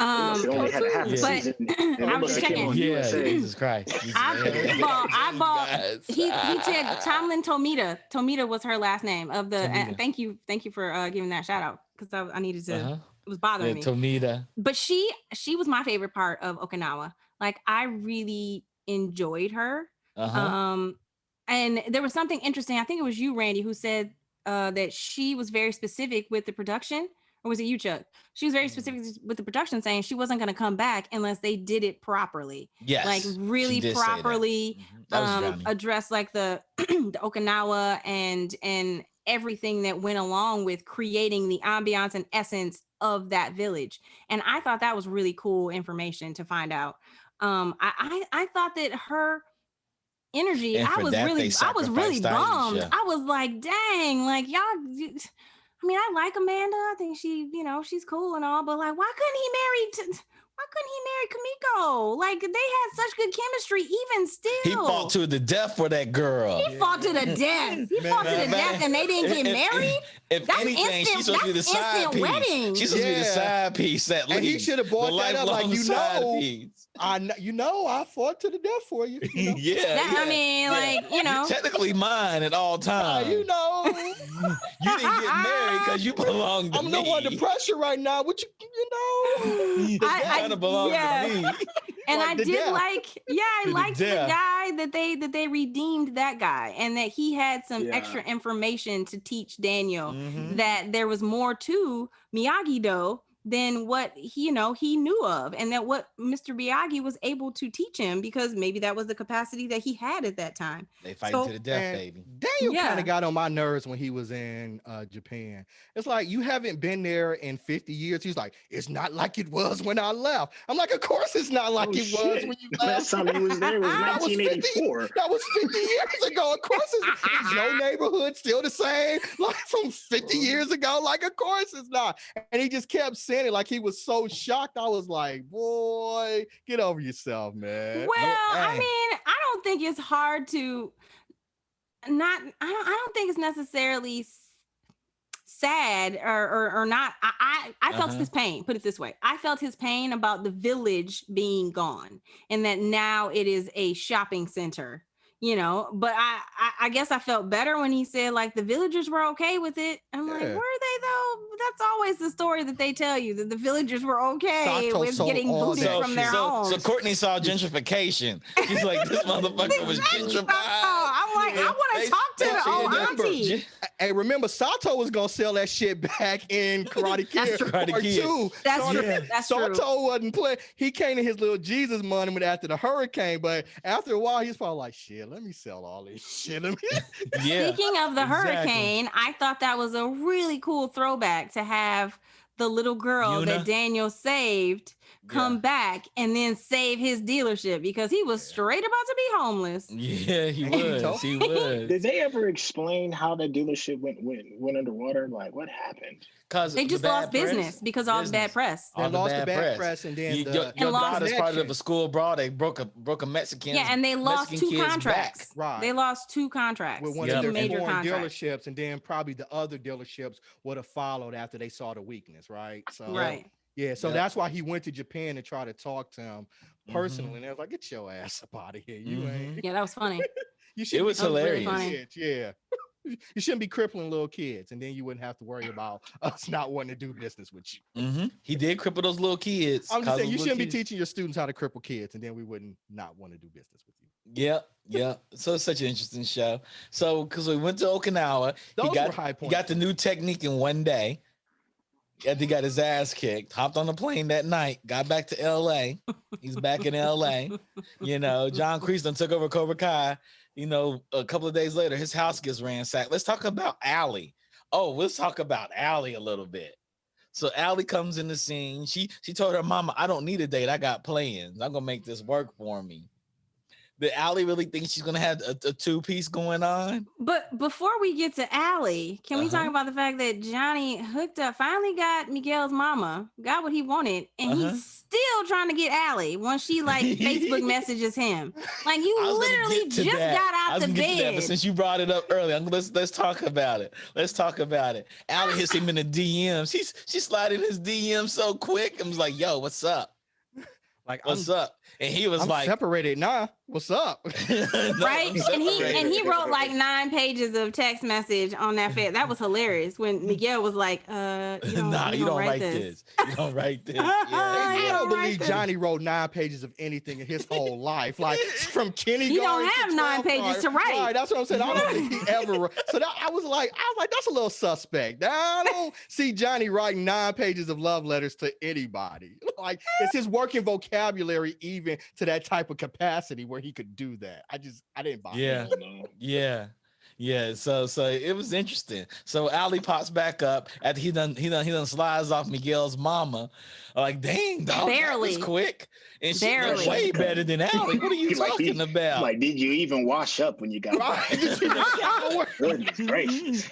It only had a half a season. I was checking. Yeah, Jesus Christ. I bought. He said Tomlin Tomita. Tomita was her last name of the. Thank you for giving that shout out, because I needed to. It was bothering me. Tomita. But she was my favorite part of Okinawa. Like, I really enjoyed her. And there was something interesting. I think it was you, Randy, who said that she was very specific with the production. Or was it you, Chuck? She was very specific with the production, saying she wasn't going to come back unless they did it properly. Yes, like really properly address like the the Okinawa and everything that went along with creating the ambiance and essence of that village. And I thought that was really cool information to find out. I thought that her energy, I was really bummed. I was like, dang, like y'all. I mean, I like Amanda. I think she's cool and all, but like, why couldn't he marry Kamiko? Like, they had such good chemistry, even still. He fought to the death for that girl. He fought to the death. He fought to the death, and they didn't get married. If anything, she's supposed to be the side piece. Wedding. She's supposed to be the side piece that leads. And he should have brought that up, like, I fought to the death for you. I mean, like, You're technically mine at all times. You didn't get married because you belong to me. I'm the one under pressure right now. What you know? belong to me. And like I the did death. I To the liked the death. guy that they redeemed that guy, and that he had some Yeah. extra information to teach Daniel Mhm. that there was more to Miyagi-Do than what he knew of, and that what Mr. Miyagi was able to teach him, because maybe that was the capacity that he had at that time. They fight So- to the death, And baby. Daniel kind Yeah. of got on my nerves when he was in Japan. It's like, you haven't been there in 50 years. He's like, it's not like it was when I left. I'm like, of course it's not like Oh, it was shit. when you Last left. time he was there was That was 1984. That was 50 years ago. Of course, is your neighborhood still the same? Like from 50 years ago? Like, of course it's not. And he just kept saying it like he was so shocked. I was like, boy, get over yourself, man. Well, I hey. mean, I don't think it's hard to I don't think it's necessarily sad or not. I felt his pain. Put it this way: I felt his pain about the village being gone, and that now it is a shopping center. But I guess I felt better when he said like the villagers were okay with it. I'm like, were they though? That's always the story that they tell you, that the villagers were okay Sato with sold getting all booted that from their shit. homes. So Cortney saw gentrification. She's like, this motherfucker was gentrified. I'm like, I want to talk to the old auntie. Hey, remember, Sato was gonna sell that shit back in Karate Kid That's true. Part Karate Kid. 2. That's true. That's true. Sato wasn't playing. He came to his little Jesus money after the hurricane, but after a while, he's probably like, shit, let me sell all this shit. Yeah. Speaking of the exactly. hurricane, I thought that was a really cool throwback to have the little girl Yuna? that Daniel saved come back and then save his dealership, because he was straight about to be homeless. Yeah, he was. He was. Did they ever explain how that dealership went underwater? Like, what happened? Because They just lost business because of all the bad press. They All lost the bad press, and then your lost daughter's part of a school brawl. They broke a Mexican. Yeah, and they lost Mexican two kid's contracts. back. Right. They lost two contracts. with one Yep. of Two their major foreign contracts. dealerships, and then probably the other dealerships would have followed after they saw the weakness, right? So Right. yeah, so Yep. that's why he went to Japan to try to talk to him personally. Mhm. And they was like, get your ass up out of here. You ain't Yeah, that was funny. you shouldn't was be crippling hilarious. kids. Yeah. You shouldn't be crippling little kids, and then you wouldn't have to worry about us not wanting to do business with you. He did cripple those little kids. I'm just saying, you those shouldn't be little kids. teaching your students how to cripple kids, and then we wouldn't not want to do business with you. Yep. So it's such an interesting show. So because we went to Okinawa, Those he were high he points. got the new technique in one day. He got his ass kicked, hopped on the plane that night, got back to LA. He's back in LA. John Kreese done took over Cobra Kai. A couple of days later, his house gets ransacked. Let's talk about Allie. Oh, let's talk about Allie a little bit. So Allie comes in the scene. She told her mama, I don't need a date. I got plans. I'm gonna make this work for me. Did Allie really think she's gonna have a two-piece going on? But before we get to Allie, can we talk about the fact that Johnny finally got Miguel's mama, got what he wanted, and he's still trying to get Allie once she Facebook messages him. Like, you literally just got out the bed. But since you brought it up earlier, let's talk about it. Allie hits him in the DMs. She sliding his DM so quick. I was like, yo, what's up? Like, what's up? And he was I'm like, separated. Nah, what's up? Right? And he wrote like 9 pages of text message on that. That was hilarious when Miguel was like, you don't write this. You don't write this. I Yeah. don't believe Johnny wrote 9 pages of anything in his whole life. Like, from kindergarten. He don't have to 9 12th pages to write. Right, that's what I'm saying. I don't think he ever wrote. So I was like, that's a little suspect. I don't see Johnny writing 9 pages of love letters to anybody. Like, it's his working vocabulary even to that type of capacity where he could do that. I didn't buy it. Yeah. So it was interesting. So Allie pops back up after he done slides off Miguel's mama. Like, dang, dog, Barely. that was quick. And she Barely. was way better than Allie. What are you talking about? Like, did you even wash up when you got back? Goodness gracious.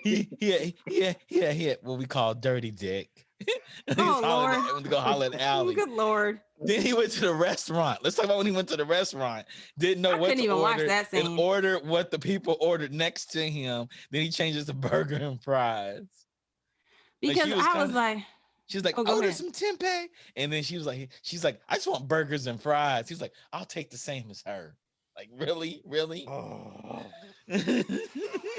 He had what we call dirty dick. Oh, Lord. Went to go holler at Allie. Good Lord. Then he went to the restaurant. Let's talk about when he went to the restaurant. Didn't know what to even watch order. that scene. And ordered what the people ordered next to him. Then he changes to burger and fries. Because I was like, she's like, go order ahead. some tempeh. And then she's like, I just want burgers and fries. He's like, I'll take the same as her. Like, really? Oh.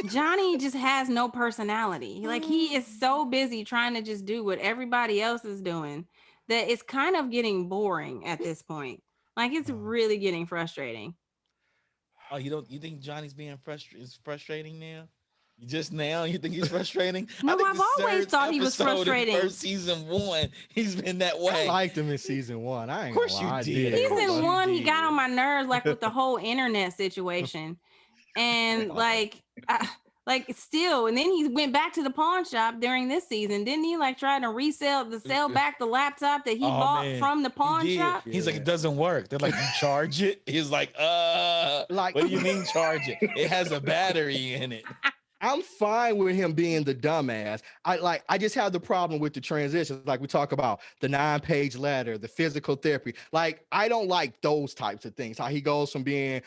Johnny just has no personality. Like, he is so busy trying to just do what everybody else is doing that it's kind of getting boring at this point. Like it's really getting frustrating. Oh, you think Johnny's being frustrating now? Just now, you think he's frustrating? No, I think I've the always third thought he was episode in frustrating. first season 1, he's been that way. I liked him in season 1. I ain't Of course gonna lie. you did. Of Season course you 1, he did. got on my nerves, like with the whole internet situation, and like still. And then he went back to the pawn shop during this season, didn't he? Like trying to sell back the laptop that he bought from the pawn shop. He's like, it doesn't work. They're like, you charge it. He's like, Like, what do you mean charge it? It has a battery in it. I'm fine with him being the dumbass. I just have the problem with the transitions. Like we talk about the 9-page letter, the physical therapy. Like, I don't like those types of things. How he goes from being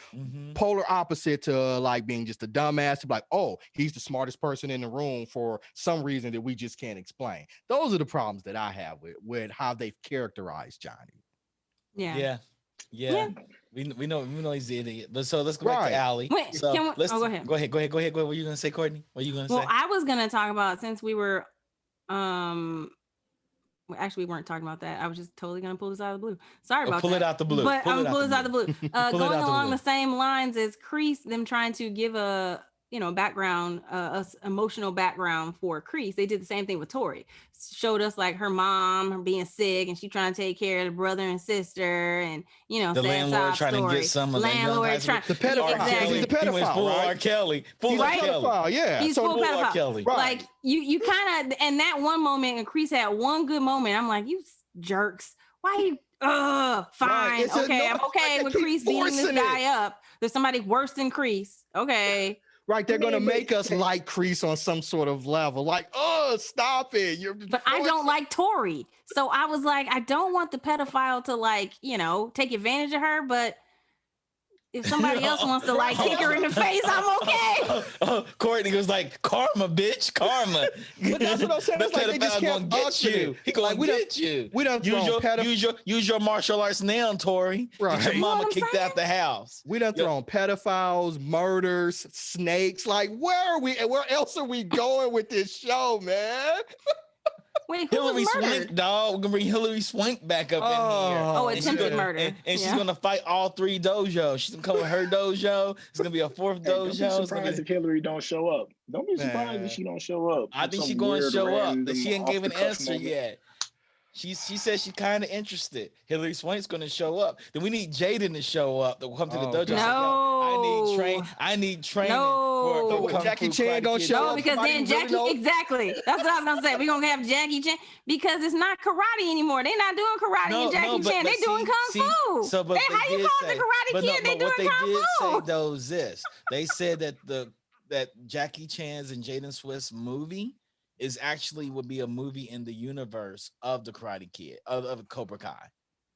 polar opposite to like being just a dumbass to like, oh, he's the smartest person in the room for some reason that we just can't explain. Those are the problems that I have with how they've characterized Johnny. Yeah. We know he's the idiot. But so let's go back to Allie. Wait, so let's go ahead. Go ahead. What were you gonna say, Cortney? What are you gonna say? Well, I was gonna talk about, since we were well, actually, we weren't talking about that. I was just totally gonna pull this out of the blue. Sorry about that. Pull it out the blue. But I'm pull this out of the blue. Going along the same lines as Kreese, them trying to give a background, emotional background for Kreese. They did the same thing with Tori. Showed us like her mom being sick, and she trying to take care of the brother and sister, and the landlord trying to get some of the pedophile. Exactly. The pedophile, he full right? R. Kelly. Full right? R. Kelly. Yeah. He's full pedophile. Kelly. Right. Like you kind of, and that one moment, and Kreese had one good moment. I'm like, you jerks. Why you? Fine. Right. Okay, I'm okay with Kreese beating this guy up. There's somebody worse than Kreese. Okay. Right, they're gonna make us like Kreese on some sort of level. Like, oh, stop it! But I don't like Tori, so I was like, I don't want the pedophile to like, take advantage of her. But if somebody else wants to like kick her in the face, I'm okay. Courtney was like, karma, bitch, karma. But that's what I'm saying. It's like they just can't get you. He gonna get you. We done use your martial arts now, Tori. Right. Get your mama kicked out the house. We done thrown pedophiles, murders, snakes. Like, where are we? Where else are we going with this show, man? Wait, who Hillary was murdered? Swank, dog. We're gonna bring Hillary Swank back up in here. Oh, attempted murder. And she's gonna fight all 3 dojos. She's gonna come with her dojo. It's gonna be a 4th dojo. Don't be surprised if Hillary don't show up. Don't be surprised if she don't show up. I think she's going to show up. She ain't gave an answer yet. She said she's kind of interested. Hillary Swank's going to show up. Then we need Jaden to show up to come to the dojo. No. I need training. No. For Jackie Chan going to show up. No, because then Jackie, exactly. That's what I was going to say. We're going to have Jackie Chan, because it's not karate anymore. They're not doing karate in Jackie Chan. They're doing kung fu. So, but how you call the karate kid? They're doing kung fu. What they did say, though, is this. They said that Jackie Chan's and Jaden Swift's movie is actually would be a movie in the universe of the Karate Kid, of Cobra Kai.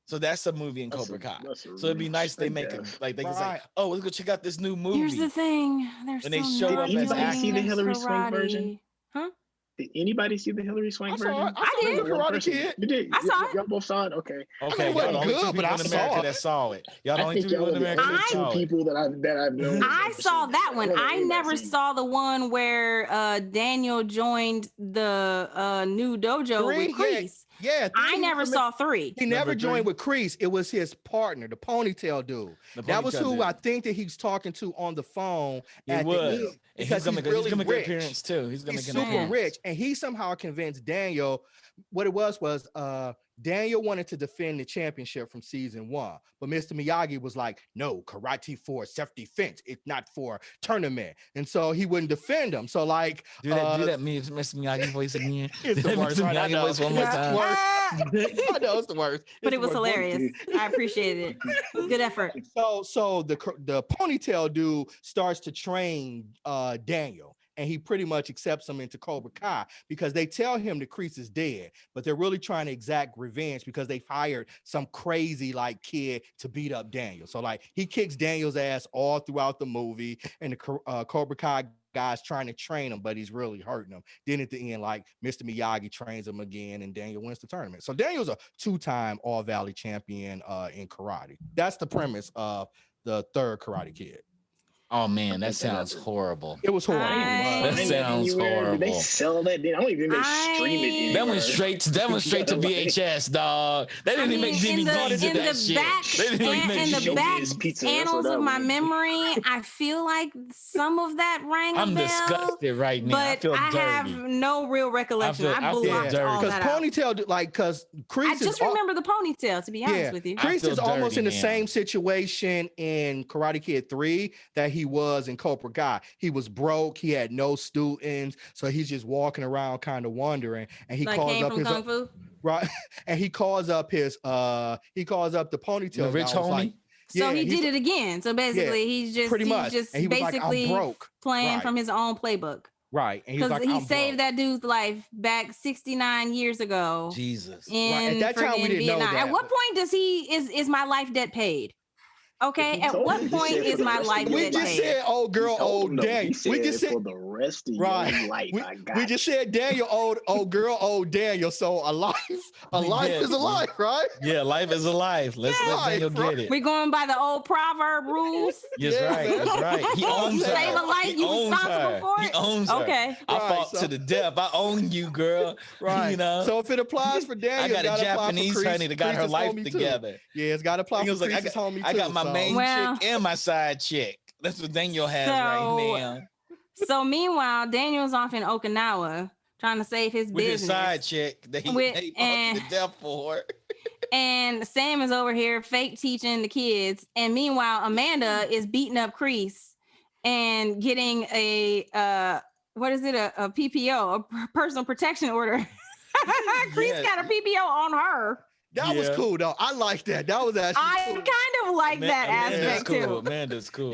So that's a movie in Cobra Kai. So it'd be nice if they make it like they can say, oh, let's go check out this new movie. Here's the thing. And they show up as anybody see the Hillary Swank version? Huh? Did anybody see the Hillary Swank version? I did. Karate Kid. You did. I saw it. Y'all both saw it. Okay. Okay. Y'all the only 2 people in America that saw it. Y'all the only 2 people in America that saw it. People that I've known. I saw that one. I never saw the one where Daniel joined the new dojo with Kreese. Yeah, I never saw 3. He never joined with Kreese. It was his partner, the ponytail dude. That was who I think that he's talking to on the phone. It was. The end, because he's really make an appearance too. He's super rich, and he somehow convinced Daniel. What it was Daniel wanted to defend the championship from season 1, but Mr. Miyagi was like, no, karate for self-defense. It's not for tournament. And so he wouldn't defend him. So like do that Mr. Miyagi voice again. It's the worst. Mr. Miyagi voice one more time. I know it's the worst. But it was hilarious. I appreciated it. Good effort. So the ponytail dude starts to train Daniel. And he pretty much accepts him into Cobra Kai because they tell him that Kreese is dead, but they're really trying to exact revenge because they've hired some crazy like kid to beat up Daniel. So like he kicks Daniel's ass all throughout the movie, and the Cobra Kai guy's trying to train him, but he's really hurting him. Then at the end, like Mr. Miyagi trains him again, and Daniel wins the tournament. So Daniel's a 2-time All Valley champion in karate. That's the premise of the 3rd Karate Kid. Oh man, that sounds horrible. It was horrible. That sounds horrible. Did they sell that? I don't even think they stream it anymore. That went straight to VHS, dog. They didn't even make DVDs of that shit. In the back annals of my memory, I feel like some of that rang a bell. I'm disgusted right now. But I have no real recollection. I blocked all that out. Ponytail, because Kreese I just remember the ponytail, to be honest with you. Kreese is almost in the same situation in Karate Kid 3 that he was in Cobra Kai. He was broke. He had no students, so he's just walking around, kind of wondering. And he calls up his Kung Fu? Right, and he calls up the ponytail. The rich homie. Like, so he did it again. So basically, he's just basically like, I'm broke. Playing from his own playbook. Right, and because he saved that dude's life back 69 years ago. Jesus. In at that time we didn't know that. At what point is my life debt paid? Okay, at what point is my life debt paid? We just said, old girl, old Daniel. We just said for the rest of your life. We just said Daniel, old girl, old Daniel. So a life is a life, right? Yeah, life is a life. Let's let Daniel get it. We're going by the old proverb rules. That's right. He owns her. Save a life, you responsible for it. He owns her. Okay. I fought to the death. I own you, girl. Right. You know. So if it applies for Daniel, I got a Japanese honey that got her life together. Yeah, it's got to apply for Kreese's homie too. I got my main chick and my side chick. That's what Daniel has right now. So meanwhile, Daniel's off in Okinawa trying to save his business. With his side chick that he fought to death for. And Sam is over here fake teaching the kids. And meanwhile, Amanda is beating up Kreese and getting a PPO, a personal protection order. Kreese got a PPO on her. That was cool though. I like that. That was actually cool. Kind of like that aspect too. Amanda's cool.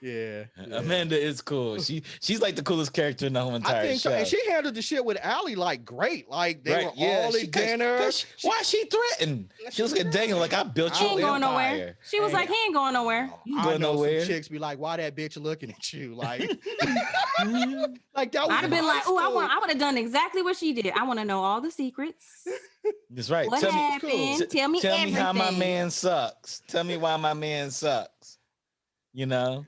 Yeah. Amanda is cool. She's like the coolest character in the whole entire show. So. And she handled the shit with Allie like great. Like they were all at dinner. Why she threatened? She was at Daniel like I built your empire. Going nowhere. She was like, he ain't going nowhere. I know some chicks be like, why that bitch looking at you? Like, like that was I'd have been like, oh, I would have done exactly what she did. I want to know all the secrets. That's right. What happened? Tell me everything. How my man sucks. Tell me why my man sucks. You know?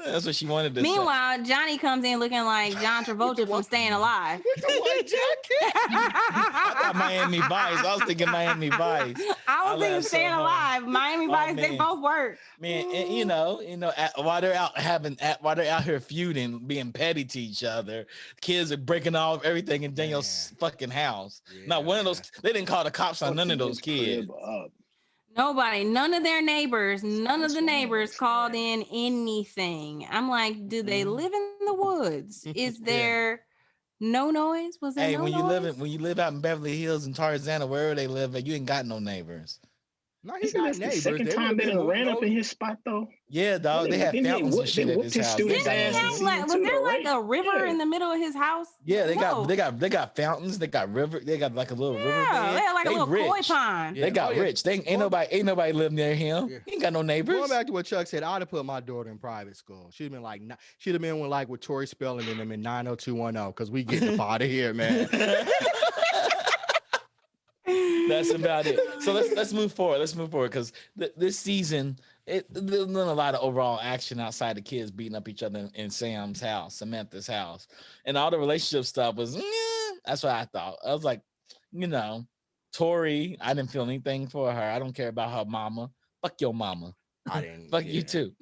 That's what she wanted to say. Meanwhile, Johnny comes in looking like John Travolta from Staying Alive. With the white jacket. I thought Miami Vice. I was thinking Miami Vice. I was thinking Staying Alive. Miami Vice, they both work. Man, and, you know, while they're out here feuding, being petty to each other, kids are breaking off everything in Daniel's fucking house. Yeah. Not one of those. They didn't call the cops on none of those kids. Nobody, none of the neighbors called in anything. I'm like, do they live in the woods? Is there no noise? Was there no noise? When you live out in Beverly Hills and Tarzana, wherever they live, you ain't got no neighbors. No, he's got neighbors. The second time they ran up in his spot though. Yeah, dog. They have fountains and shit at his house. Was there like a river in the middle of his house? Yeah, they got fountains. They got river. They got like a little river. Yeah, they had like a little koi pond. They got rich. Ain't nobody live near him. He ain't got no neighbors. Going back to what Chuck said, I'd have put my daughter in private school. She'd have been with Tori Spelling and them in 90210 because we getting up out of here, man. That's about it. So let's move forward. Because this season, there's not a lot of overall action outside the kids beating up each other in Sam's house, Samantha's house, and all the relationship stuff was. That's what I thought. I was like, Tori. I didn't feel anything for her. I don't care about her mama. Fuck your mama. I didn't. Fuck you too.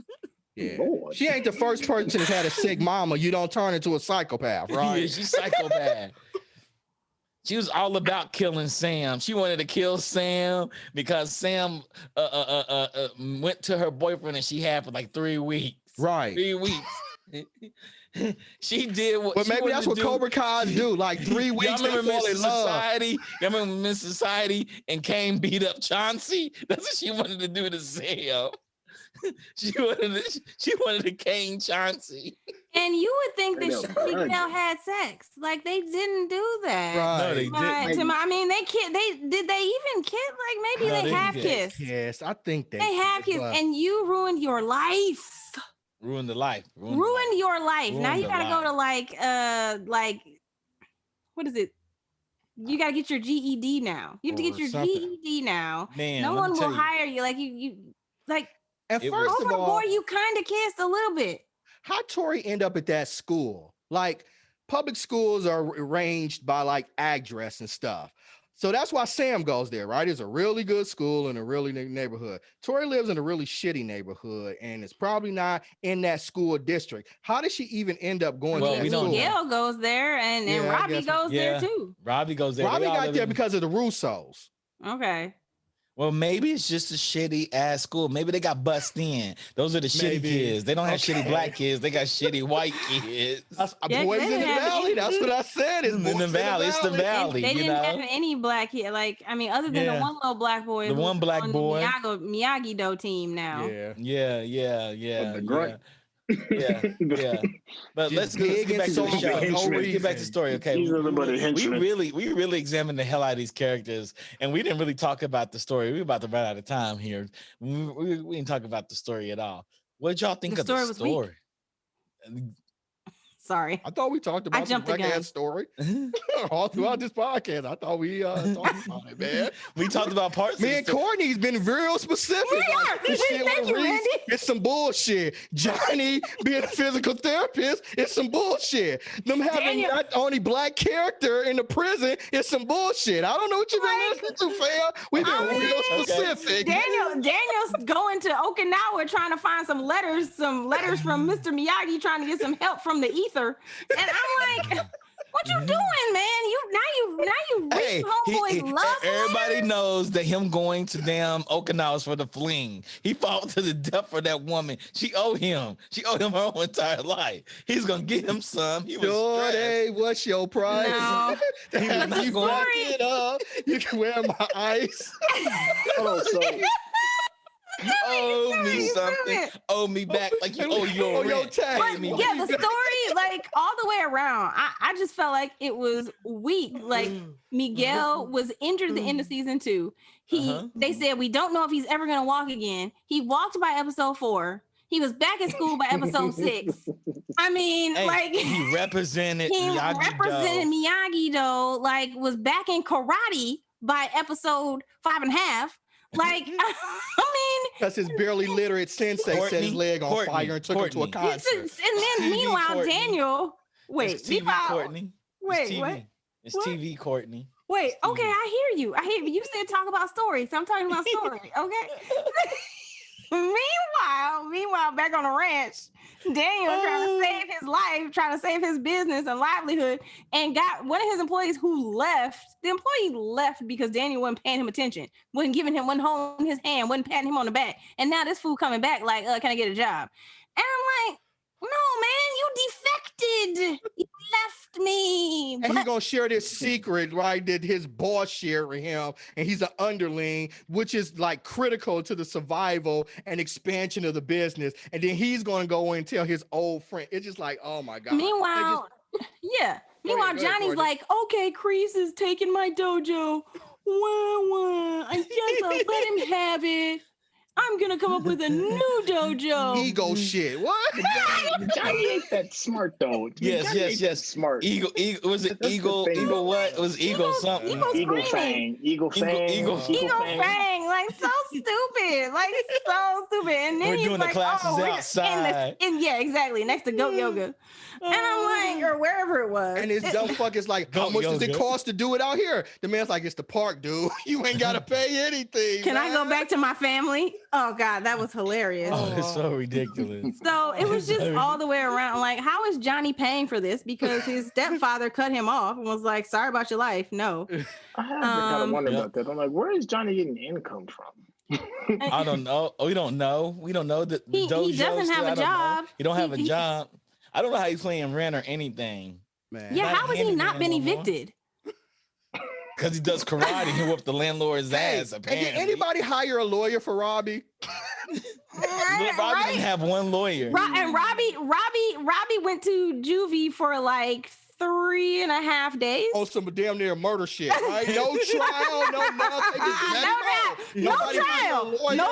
Yeah. She ain't the first person that's had a sick mama. You don't turn into a psychopath, right? Yeah, she's psychopath. She was all about killing Sam. She wanted to kill Sam because Sam went to her boyfriend and she had for like 3 weeks. Right. 3 weeks. She did what. But maybe that's what Cobra Kai do. Like 3 weeks. Y'all remember Miss Society? Y'all remember Miss Society and Kane beat up Chauncey? That's what she wanted to do to Sam. She wanted to cane Chauncey. And you would think that Syntell had sex. Like they didn't do that. Right. No, they didn't. I mean, did they even kiss? Like maybe they have kissed. Yes, I think they have kissed. And you ruined your life. Ruined the life. Ruined your life. Now you gotta go to like what is it? You gotta get your GED now. You have to get your GED now. Man, no one will hire you. Like you like And first of all, boy, you kind of kissed a little bit. How Tori end up at that school? Like, public schools are arranged by like address and stuff. So that's why Sam goes there, right? It's a really good school in a really neighborhood. Tori lives in a really shitty neighborhood and it's probably not in that school district. How did she even end up going to that school? Miguel goes there and Robbie goes there too. Robbie goes there. Robbie got there because of the Russos. Okay. Well, maybe it's just a shitty ass school. Maybe they got bussed in. Those are the shitty kids. They don't have shitty black kids. They got shitty white kids. Boys in the valley. That's what I said. It's in the valley. It's the valley. They didn't have any black kid. Like, I mean, other than the one little black boy. The one black boy. The Miyagi-Do team now. Yeah. Yeah. But let's get back to the show. Let's get back to the story. Okay. We really examined the hell out of these characters, and we didn't really talk about the story. We're about to run out of time here. We didn't talk about the story at all. What did y'all think of the story? Sorry. I thought we talked about the black ass story all throughout this podcast. I thought we talked about it, man. We talked about parts. Me and Courtney's been real specific. Thank you, Randy. It's some bullshit. Johnny being a physical therapist, it's some bullshit. Them having not only black character in the prison, it's some bullshit. I don't know what you've been listening to, fam. We've been real specific. Daniel's going to Okinawa trying to find some letters from Mr. Miyagi, trying to get some help from the ether. And I'm like, what you doing, man? You read homeboy's love. Everybody knows that him going to damn Okinawa is for the fling. He fought to the death for that woman. She owed him her whole entire life. He's gonna get him some. He was hey, what's your price? No. You back it up. You can wear my ice. You owe me something. Owe me back like you owe your tag. Yeah, the story, like all the way around, I just felt like it was weak. Like Miguel was injured at the end of season 2. They said we don't know if he's ever gonna walk again. He walked by episode 4. He was back in school by episode 6. I mean, he represented Miyagi-Do, like was back in karate by episode 5.5. Like, I mean, because his barely literate sensei set his leg on fire and took him to a concert. And then meanwhile, Daniel, It's TV, Courtney. Wait, okay, I hear you. You said talk about stories. So I'm talking about story, okay? Meanwhile, back on the ranch, Daniel trying to save his life, trying to save his business and livelihood, and got one of his employees who left. The employee left because Daniel wasn't paying him attention, wasn't holding his hand, wasn't patting him on the back. And now this fool coming back like, can I get a job? And I'm like, no, man, you defected. You left me. And he's going to share this secret, right, that his boss shared with him. And he's an underling, which is like critical to the survival and expansion of the business. And then he's going to go and tell his old friend. It's just like, oh my God. Meanwhile, Johnny's like, okay, Kreese is taking my dojo. I guess I'll let him have it. I'm gonna come up with a new dojo. Ego shit. What? Johnny ain't that smart though. Yes. Smart. Eagle. Was it Eagle? Eagle what? It was Eagle something. Eagle Fang. Eagle Fang. Like so stupid. And then we're doing the classes outside. Exactly. Next to Goat Yoga. And I'm like, or wherever it was. And this dumb fuck is like, how much does it cost to do it out here? The man's like, it's the park, dude. You ain't got to pay anything. Can I go back to my family? Oh, God, that was hilarious. Oh, it's so ridiculous. So it was just all the way around. Like, how is Johnny paying for this? Because his stepfather cut him off and was like, sorry about your life. No. I have kind of wondered about that. I'm like, where is Johnny getting income from? I don't know. We don't know. We don't know that he doesn't have a job. He don't have a job. I don't know how he's playing rent or anything. Man. Yeah, how has he not been evicted? Because he does karate. He whooped the landlord's ass, apparently. Did anybody hire a lawyer for Robbie? Robbie didn't have one lawyer. And Robbie went to juvie for like 3 3.5 days. On some damn near murder shit, right? No trial, no nothing. No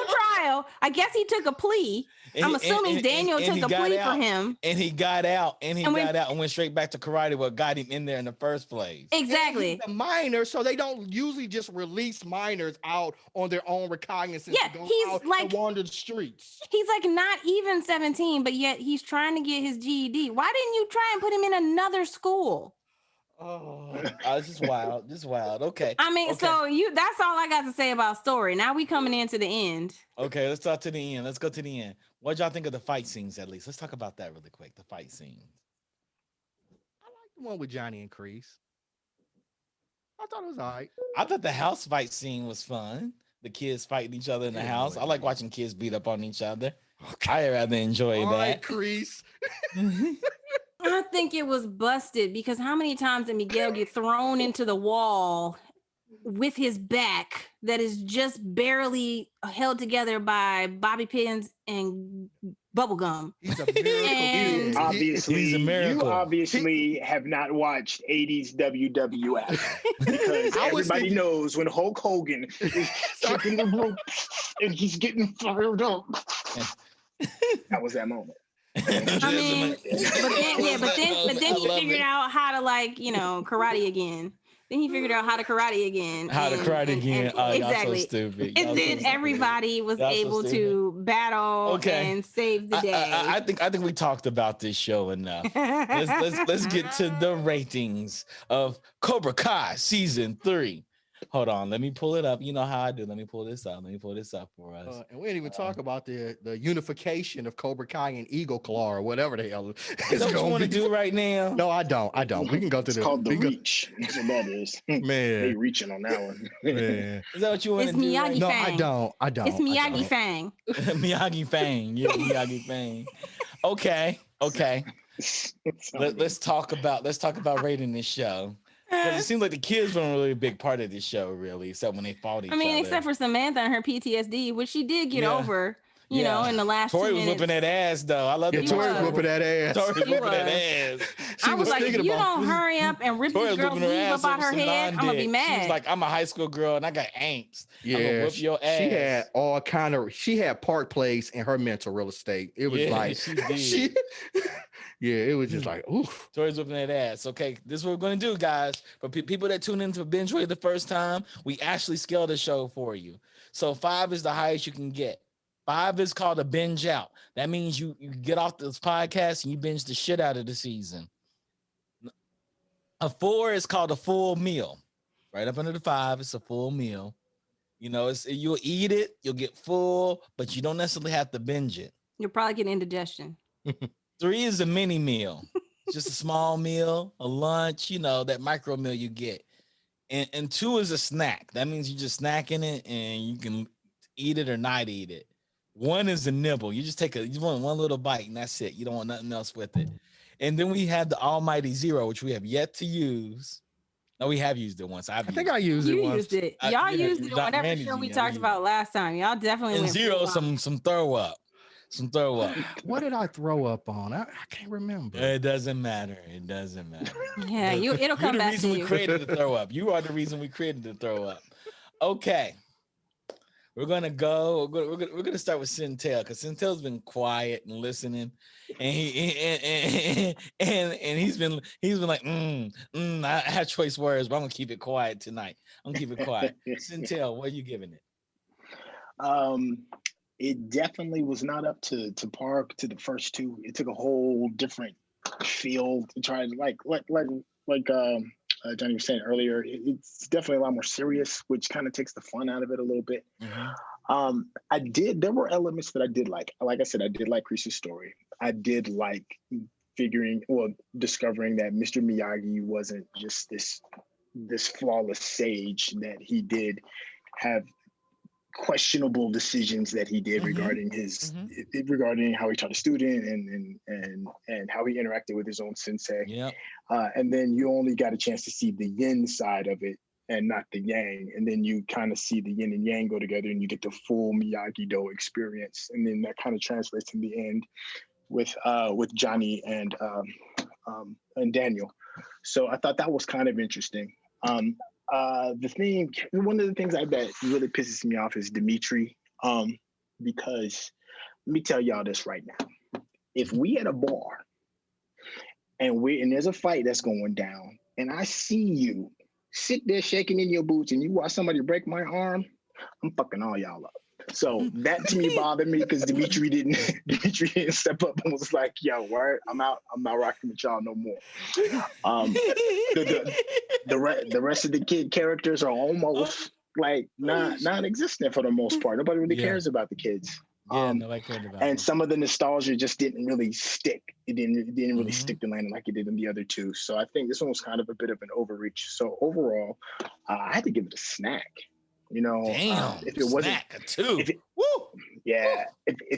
trial. I guess he took a plea. I'm assuming Daniel took a plea for him. And he got out. And went straight back to karate, what got him in there in the first place. Exactly. And he's a minor, so they don't usually just release minors out on their own recognizance to go out and wander the streets. He's like not even 17, but yet he's trying to get his GED. Why didn't you try and put him in another school? Oh, it's just wild. Okay. I mean, so that's all I got to say about story. Now we coming into the end. Okay, let's talk to the end. Let's go to the end. What y'all think of the fight scenes, at least? Let's talk about that really quick. The fight scenes. I like the one with Johnny and Kreese. I thought it was all right. I thought the house fight scene was fun. The kids fighting each other in the house. I like watching kids beat up on each other. Okay. I rather enjoy that. Right, Kreese. I think it was busted because how many times did Miguel get thrown into the wall with his back that is just barely held together by bobby pins and bubble gum? He's a miracle. Obviously, he's a miracle. You obviously have not watched 80s WWF because everybody knows when Hulk Hogan is tripping the rope and he's getting fired up. That was that moment. I mean, but then he figured out how to karate again. Then he figured out how to karate again. Exactly. So stupid. And then everybody was able to battle and save the day. I think we talked about this show enough. Let's get to the ratings of Cobra Kai season 3. Hold on, let me pull it up. You know how I do. Let me pull this up for us. And we didn't even talk about the unification of Cobra Kai and Eagle Claw or whatever the hell. Is that what you want to do right now? No, I don't. We can go to it's called the reach. That's what that is. Man, they reaching on that one. Man, is that what you want to do? Miyagi No, Fang. I don't. It's Miyagi Fang. Miyagi Fang. Yeah, Miyagi Fang. Okay. Let's talk about rating this show. Because it seems like the kids weren't really a big part of this show, really, except when they fought each other. Except for Samantha and her PTSD, which she did get over, you know, in the last Tori 2 was minutes. whipping that ass, though. I love Tori was whipping that ass. I was like, if you don't hurry up and rip this girl's weave up out her head, I'm going to be mad. She was like, I'm a high school girl, and I got angst. Yeah, I'm gonna whip your ass. She had Park Place in her mental real estate. It was it was just like, oof. Tori's whipping that ass. Okay, this is what we're going to do, guys. For people that tune into BingeWorthy the first time, we actually scale the show for you. So 5 is the highest you can get. 5 is called a binge out. That means you get off this podcast and you binge the shit out of the season. A 4 is called a full meal. Right up under the 5, it's a full meal. You know, you'll eat it, you'll get full, but you don't necessarily have to binge it. You'll probably get indigestion. 3 is a mini meal. It's just a small meal, a lunch, you know, that micro meal you get. And 2 is a snack. That means you're just snacking it and you can eat it or not eat it. 1 is a nibble. You just you want one little bite and that's it. You don't want nothing else with it. And then we have the almighty 0, which we have yet to use. No, we have used it once. I think I used it once. Y'all used it on whatever show we talked about last time. Y'all definitely went 0, some throw up. What did I throw up on? I can't remember. It doesn't matter. Yeah, it'll come back to you. You're the reason we created the throw up. You are the reason we created the throw up. Okay. We're gonna go. We're gonna start with Syntell because Syntell's been quiet and listening, and he's been like, I have choice words, but I'm gonna keep it quiet tonight. I'm gonna keep it quiet. Syntell, what are you giving it? It definitely was not up to par to the first 2. It took a whole different feel to try to like Johnny was saying earlier. It's definitely a lot more serious, which kind of takes the fun out of it a little bit. Mm-hmm. There were elements that I did like. Like I said, I did like Kreese's story. I did like discovering that Mr. Miyagi wasn't just this flawless sage, that he did have questionable decisions that he did regarding regarding how he taught a student and how he interacted with his own sensei. Yeah. And then you only got a chance to see the yin side of it and not the yang. And then you kind of see the yin and yang go together and you get the full Miyagi-Do experience. And then that kind of translates in the end with Johnny and Daniel. So I thought that was kind of interesting. One of the things that really pisses me off is Dimitri, because let me tell y'all this right now. If we at a bar and there's a fight that's going down, and I see you sit there shaking in your boots and you watch somebody break my arm, I'm fucking all y'all up. So that to me bothered me because Dimitri didn't step up and was like, "Yo, word, I'm out. I'm not rocking with y'all no more." The rest of the kid characters are almost like non-existent for the most part. Nobody really cares about the kids. Nobody cared about and them. some of the nostalgia just didn't really stick. It didn't really stick to landing like it did in the other two. So I think this one was kind of a bit of an overreach. So overall, I had to give it a snack. You know, if it wasn't snack too. If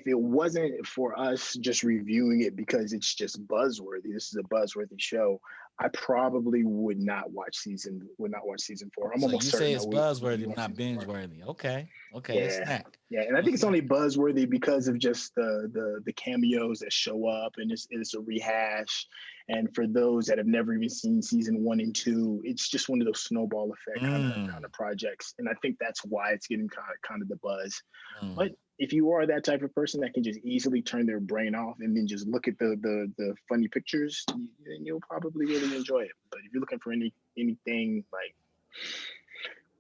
it wasn't for us just reviewing it because it's just buzzworthy, this is a buzzworthy show, I probably would not watch season 4. I'm almost you certain say it's buzzworthy, but not binge worthy. Okay, yeah. Snack. Yeah, and I think it's only buzzworthy because of just the cameos that show up, and it's a rehash. And for those that have never even seen season 1 and 2, it's just one of those snowball effect kind of projects. And I think that's why it's getting kind of the buzz. But if you are that type of person that can just easily turn their brain off and then just look at the funny pictures, then you'll probably really enjoy it. But if you're looking for anything like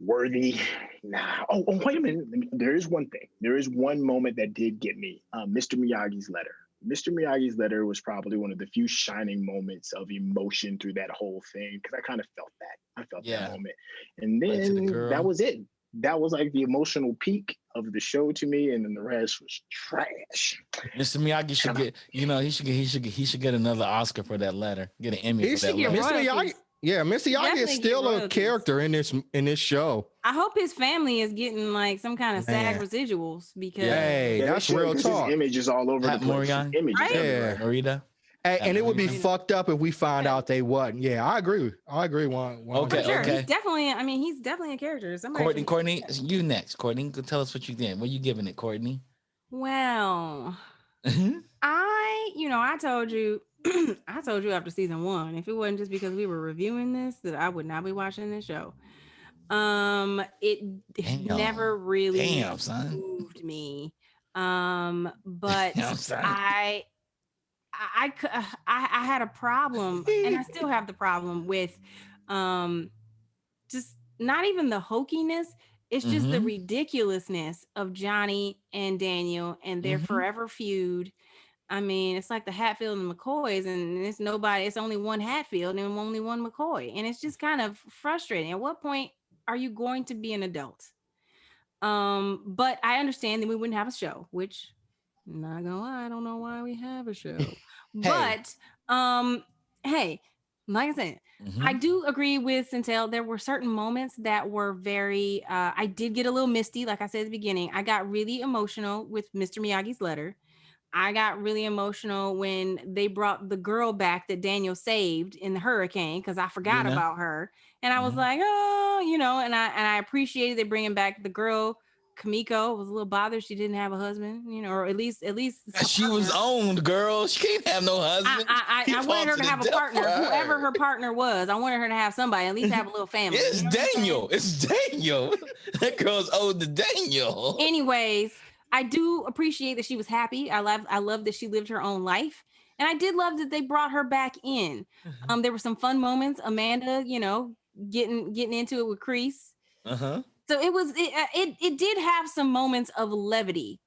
worthy, nah. Oh, wait a minute. There is one thing. There is one moment that did get me. Mr. Miyagi's letter. Mr. Miyagi's letter was probably one of the few shining moments of emotion through that whole thing, because I kind of felt that. I felt that moment. And then that was it. That was like the emotional peak of the show to me, and then the rest was trash. Mr. Miyagi should get, he should get another Oscar for that letter. Get an Emmy for that letter. Mr. Miyagi. Yeah, Mr. Miyagi is still a character in this show. I hope his family is getting like some kind of SAG residuals, because that's real talk. His image is all over the place. Marita. And it would be fucked up if we find out they wasn't. Yeah, I agree. Okay. He's definitely a character. Courtney, you next. Courtney, tell us what you think. What are you giving it, Courtney? Well, I told you after season 1, if it wasn't just because we were reviewing this, that I would not be watching this show. It never really moved me. But I had a problem, and I still have the problem with just not even the hokiness. It's just the ridiculousness of Johnny and Daniel and their forever feud. I mean, it's like the Hatfield and McCoys, and it's only one Hatfield and only one McCoy. And it's just kind of frustrating. At what point are you going to be an adult? But I understand that we wouldn't have a show, which, I'm not gonna lie, I don't know why we have a show. But hey, like I said, I do agree with Syntell. There were certain moments that were very, I did get a little misty. Like I said at the beginning, I got really emotional with Mr. Miyagi's letter. I got really emotional when they brought the girl back that Daniel saved in the hurricane, because I forgot about her. And I was like, and I appreciated they bringing back the girl. Kamiko was a little bothered she didn't have a husband, or at least she was owned, girl. She can't have no husband. I wanted her to have a partner, whoever her partner was. I wanted her to have somebody, at least have a little family. It's Daniel. It's Daniel. That girl's owed to Daniel. Anyways, I do appreciate that she was happy. I love that she lived her own life. And I did love that they brought her back in. There were some fun moments. Amanda, getting into it with Kreese. So it did have some moments of levity.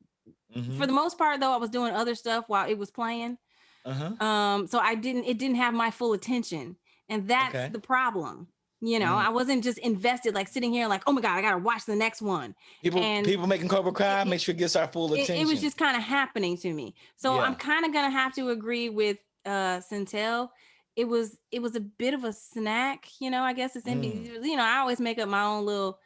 For the most part, though, I was doing other stuff while it was playing. So it didn't have my full attention. And that's the problem. I wasn't just invested, like sitting here like, oh my God, I gotta watch the next one. People making Cobra Kai, make sure it gets our full attention. It was just kind of happening to me. So I'm kind of gonna have to agree with Syntell. It was a bit of a snack, I guess it's in I always make up my own little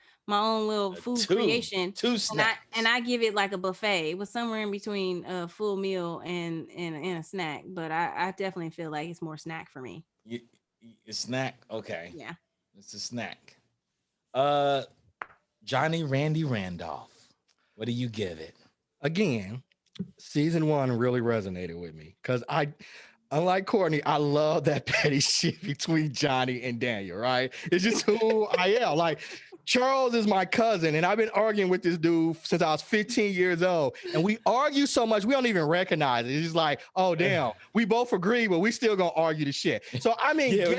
food creation. Two snacks. And I give it like a buffet. It was somewhere in between a full meal and a snack, but I definitely feel like it's more snack for me. A snack? Okay. Yeah. It's a snack. Johnny Randy Randolph. What do you give it? Again, season 1 really resonated with me because unlike Cortney, I love that petty shit between Johnny and Daniel, right? It's just who I am. Like, Charles is my cousin, and I've been arguing with this dude since I was 15 years old. And we argue so much, we don't even recognize it. It's just like, oh, damn, we both agree, but we still gonna argue the shit. So I'm engaged.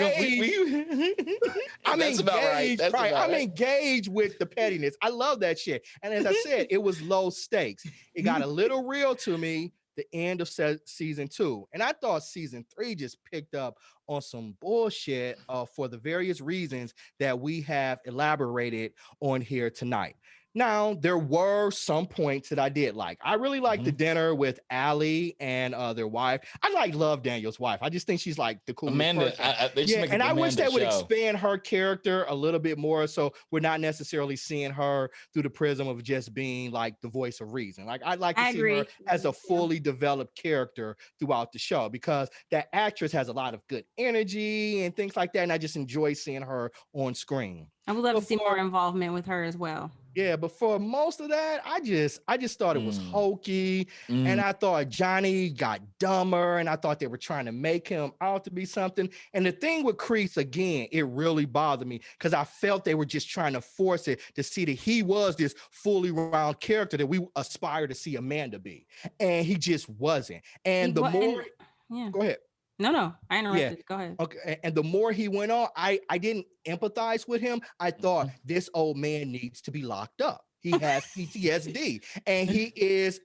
I'm That's engaged, about right. That's right? about I'm right. engaged with the pettiness. I love that shit. And as I said, it was low stakes. It got a little real to me the end of season 2. And I thought season 3 just picked up on some bullshit for the various reasons that we have elaborated on here tonight. Now, there were some points that I did like. I really liked the dinner with Allie and their wife. I love Daniel's wife. I just think she's like the coolest Amanda. person. And I wish they would show. expand her character a little bit more, so we're not necessarily seeing her through the prism of just being like the voice of reason. Like, I'd like to see her as a fully developed character throughout the show, because that actress has a lot of good energy and things like that, and I just enjoy seeing her on screen. I would love to see more involvement with her as well. Yeah, but for most of that, I just thought it was hokey, and I thought Johnny got dumber, and I thought they were trying to make him out to be something. And the thing with Kreese, again, it really bothered me because I felt they were just trying to force it to see that he was this fully round character that we aspire to see Amanda be, and he just wasn't. And go ahead. No, I interrupted. Go ahead. Okay, and the more he went on, I didn't empathize with him. I thought this old man needs to be locked up. He has PTSD, and he is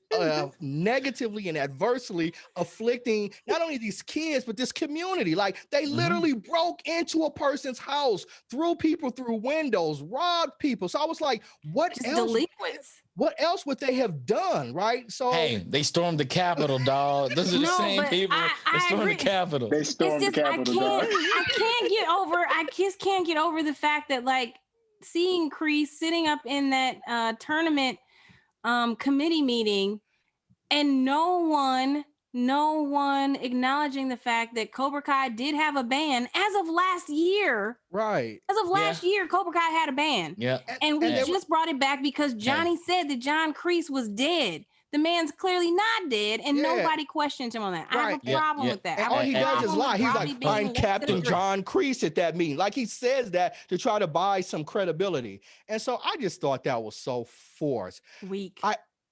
negatively and adversely afflicting not only these kids, but this community. Like, they literally broke into a person's house, threw people through windows, robbed people. So I was like, what else? Delinquents. What else would they have done, right? So hey, they stormed the Capitol, dog. Those are the same people. They stormed the Capitol. They stormed the Capitol, dog. I just can't get over the fact that, like, seeing Kreese sitting up in that tournament committee meeting and no one acknowledging the fact that Cobra Kai did have a ban as of last year. Right. As of last year, Cobra Kai had a ban. Yeah. And we just brought it back because Johnny said that John Kreese was dead. The man's clearly not dead, and nobody questioned him on that. I have a problem with that. And all he does is lie. He's like, I'm Captain John Kreese at that meeting. Like, he says that to try to buy some credibility. And so I just thought that was so forced. Weak.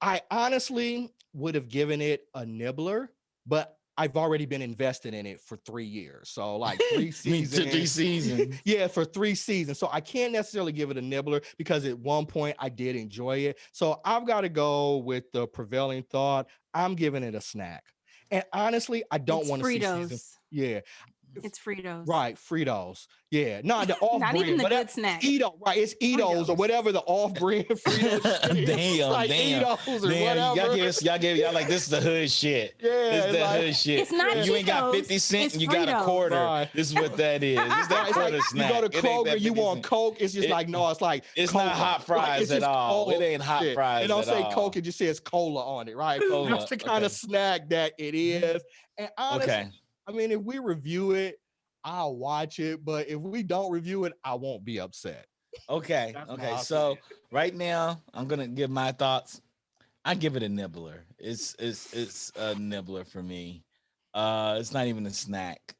I honestly would have given it a nibbler, but I've already been invested in it for 3 years. So, like, 3 seasons. 3 seasons. Yeah, for 3 seasons. So I can't necessarily give it a nibbler because at one point I did enjoy it. So I've got to go with the prevailing thought. I'm giving it a snack. And honestly, I don't want to see season. Yeah. It's Fritos. Right, Fritos. Yeah, not the off not brand, even the but good snack. Right, it's Edos or whatever the off brand Fritos. Damn, like damn. Edos or whatever. Y'all like, this is the hood shit. Yeah, this is the hood shit. It's not you ain't got 50 cents and you got a quarter. Right. This is what that is. It's that quarter like, snack. You go to Kroger, you want Coke. It's just it's like it's cola. not hot fries at all. Cola. It ain't hot fries. It don't say all. Coke. It just says cola on it, right? Cola. That's the kind of snack that it is. And honestly, I mean, if we review it, I'll watch it, but if we don't review it, I won't be upset. Okay. So right now, I'm gonna give my thoughts. I give it a nibbler. It's a nibbler for me. It's not even a snack.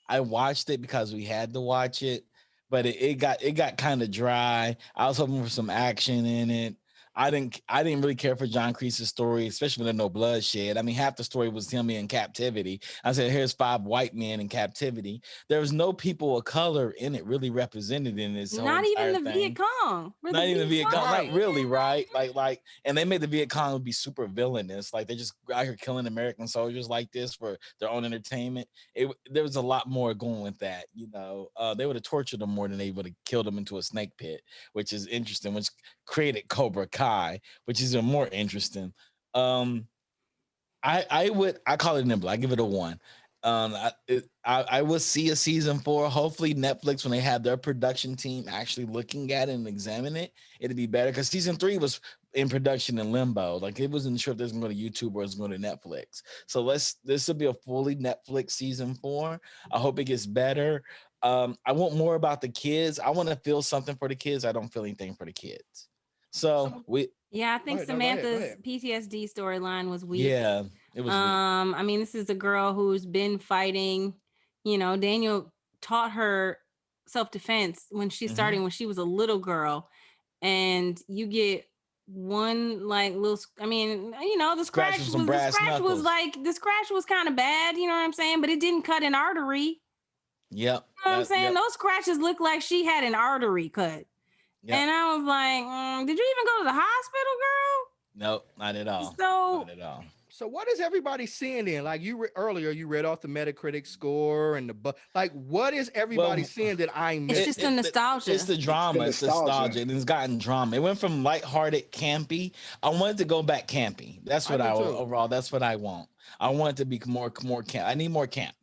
I watched it because we had to watch it, but it got kind of dry. I was hoping for some action in it. I didn't really care for John Kreese's story, especially when there's no bloodshed. I mean, half the story was him in captivity. I said, here's 5 white men in captivity. There was no people of color in it really represented in this. Not even the Viet Cong. Not even the Viet Cong. Right, really, right? Like, and they made the Viet Cong be super villainous. Like, they're just out here killing American soldiers like this for their own entertainment. There was a lot more going with that, you know. They would have tortured them more than they would have killed them into a snake pit, which is interesting, which created Cobra Kai, which is even more interesting. I call it a nibbler. I give it a 1. I will see a season 4. Hopefully Netflix, when they have their production team actually looking at it and examine it, it'd be better, because season 3 was in production in limbo. Like, it wasn't sure if this was going to YouTube or it's going to Netflix. So this will be a fully Netflix season 4. I hope it gets better. I want more about the kids. I want to feel something for the kids. I don't feel anything for the kids. So I think Samantha's PTSD storyline was weak. Yeah. It was weak. I mean, this is a girl who's been fighting. You know, Daniel taught her self-defense when she started when she was a little girl, and you get one like little. I mean, you know, the scratch was kind of bad. You know what I'm saying? But it didn't cut an artery. Yep. You know what I'm saying? Those scratches look like she had an artery cut. Yep. And I was like, did you even go to the hospital, girl? Nope, not at all. So, not at all. So what is everybody seeing then? Like earlier, you read off the Metacritic score and like what is everybody seeing that I missed? It's just the nostalgia. It's the drama. It's nostalgia. And it's gotten drama. It went from lighthearted, campy. I wanted to go back campy. That's what overall. That's what I want. I want it to be more camp. I need more camp.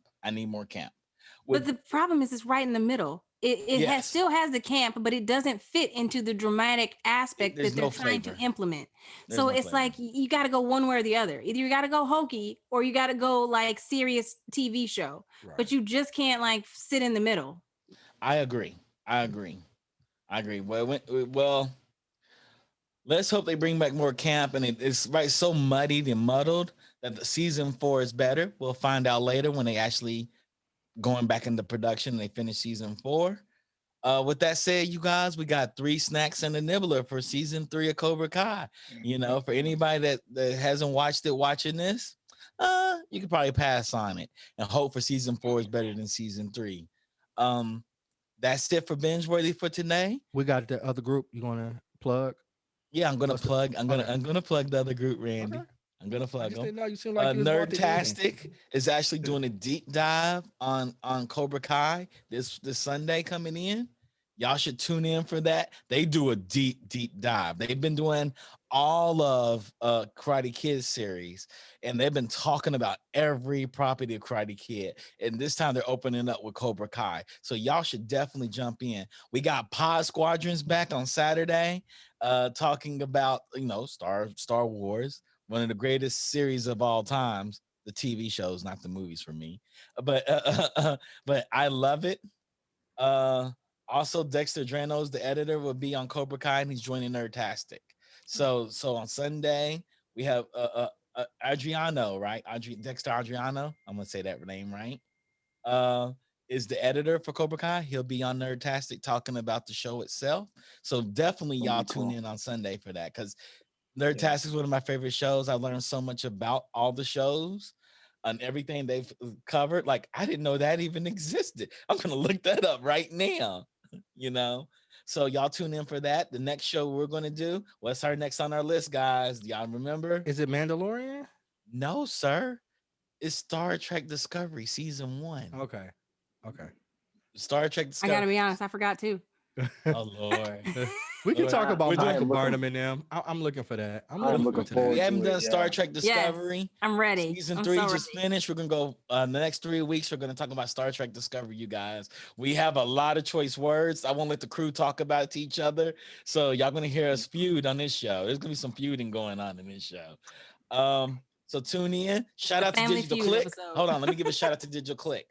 But the problem is, it's right in the middle. It still has the camp, but it doesn't fit into the dramatic aspect that they're trying to implement. So it's like you got to go one way or the other. Either you got to go hokey or you got to go like serious TV show. Right. But you just can't like sit in the middle. I agree. Well, let's hope they bring back more camp, and it's so muddied and muddled that the season 4 is better. We'll find out later when they actually going back into production and they finish season 4. With that said, you guys, we got 3 snacks and a nibbler for season 3 of Cobra Kai. You know, for anybody that hasn't watched it watching this, you could probably pass on it and hope for season 4 is better than season 3. That's it for BingeWorthy for today. We got the other group you want to plug? Yeah, I'm gonna plug the other group, Randy. Okay. I'm gonna plug them. You seem like Nerdtastic is actually doing a deep dive on Cobra Kai this Sunday coming in. Y'all should tune in for that. They do a deep dive. They've been doing all of Karate Kid series, and they've been talking about every property of Karate Kid. And this time they're opening up with Cobra Kai. So y'all should definitely jump in. We got Pod Squadrons back on Saturday, talking about Star Wars, one of the greatest series of all times. The TV shows, not the movies for me, but I love it. Also, Dexter Dranos, the editor, will be on Cobra Kai, and he's joining Nerdtastic. So on Sunday we have Adriano, right? Dexter Adriano. I'm gonna say that name right. Is the editor for Cobra Kai. He'll be on Nerdtastic talking about the show itself. So definitely y'all tune in on Sunday for that, because Nerdtastic is one of my favorite shows. I learned so much about all the shows and everything they've covered. Like, I didn't know that even existed. I'm gonna look that up right now. So y'all tune in for that. The next show we're gonna do. What's our next on our list, guys? Do y'all remember? Is it Mandalorian? No, sir. It's Star Trek Discovery season 1. Okay. Star Trek Discovery. I gotta be honest, I forgot too. Oh Lord. We can talk about Michael Burnham and them. I'm looking for that. I'm looking for that. We haven't done Star Trek Discovery. Yes, I'm ready. Season 3 just finished. We're gonna go the next 3 weeks. We're gonna talk about Star Trek Discovery, you guys. We have a lot of choice words. I won't let the crew talk about it to each other. So y'all gonna hear us feud on this show. There's gonna be some feuding going on in this show. So tune in. Shout out to Digital Click. Hold on, let me give a shout out to Digital Click.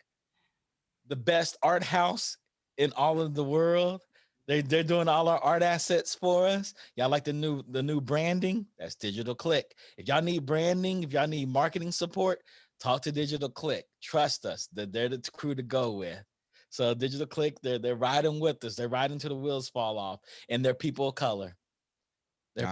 The best art house in all of the world. They're doing all our art assets for us. Y'all like the new branding? That's Digital Click. If y'all need branding, if y'all need marketing support, talk to Digital Click. Trust us, they're the crew to go with. So Digital Click, they're riding with us. They're riding till the wheels fall off, and they're people of color.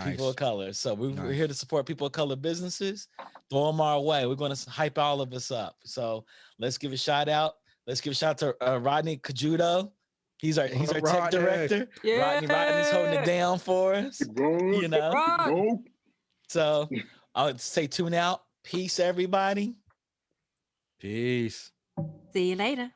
People of color. So we're here to support people of color businesses. Throw them our way. We're going to hype all of us up. So let's give a shout out. Let's give a shout out to Rodney Cajudo. He's our tech director. Yeah. Rodney's holding it down for us. So I'll say tune out. Peace, everybody. Peace. See you later.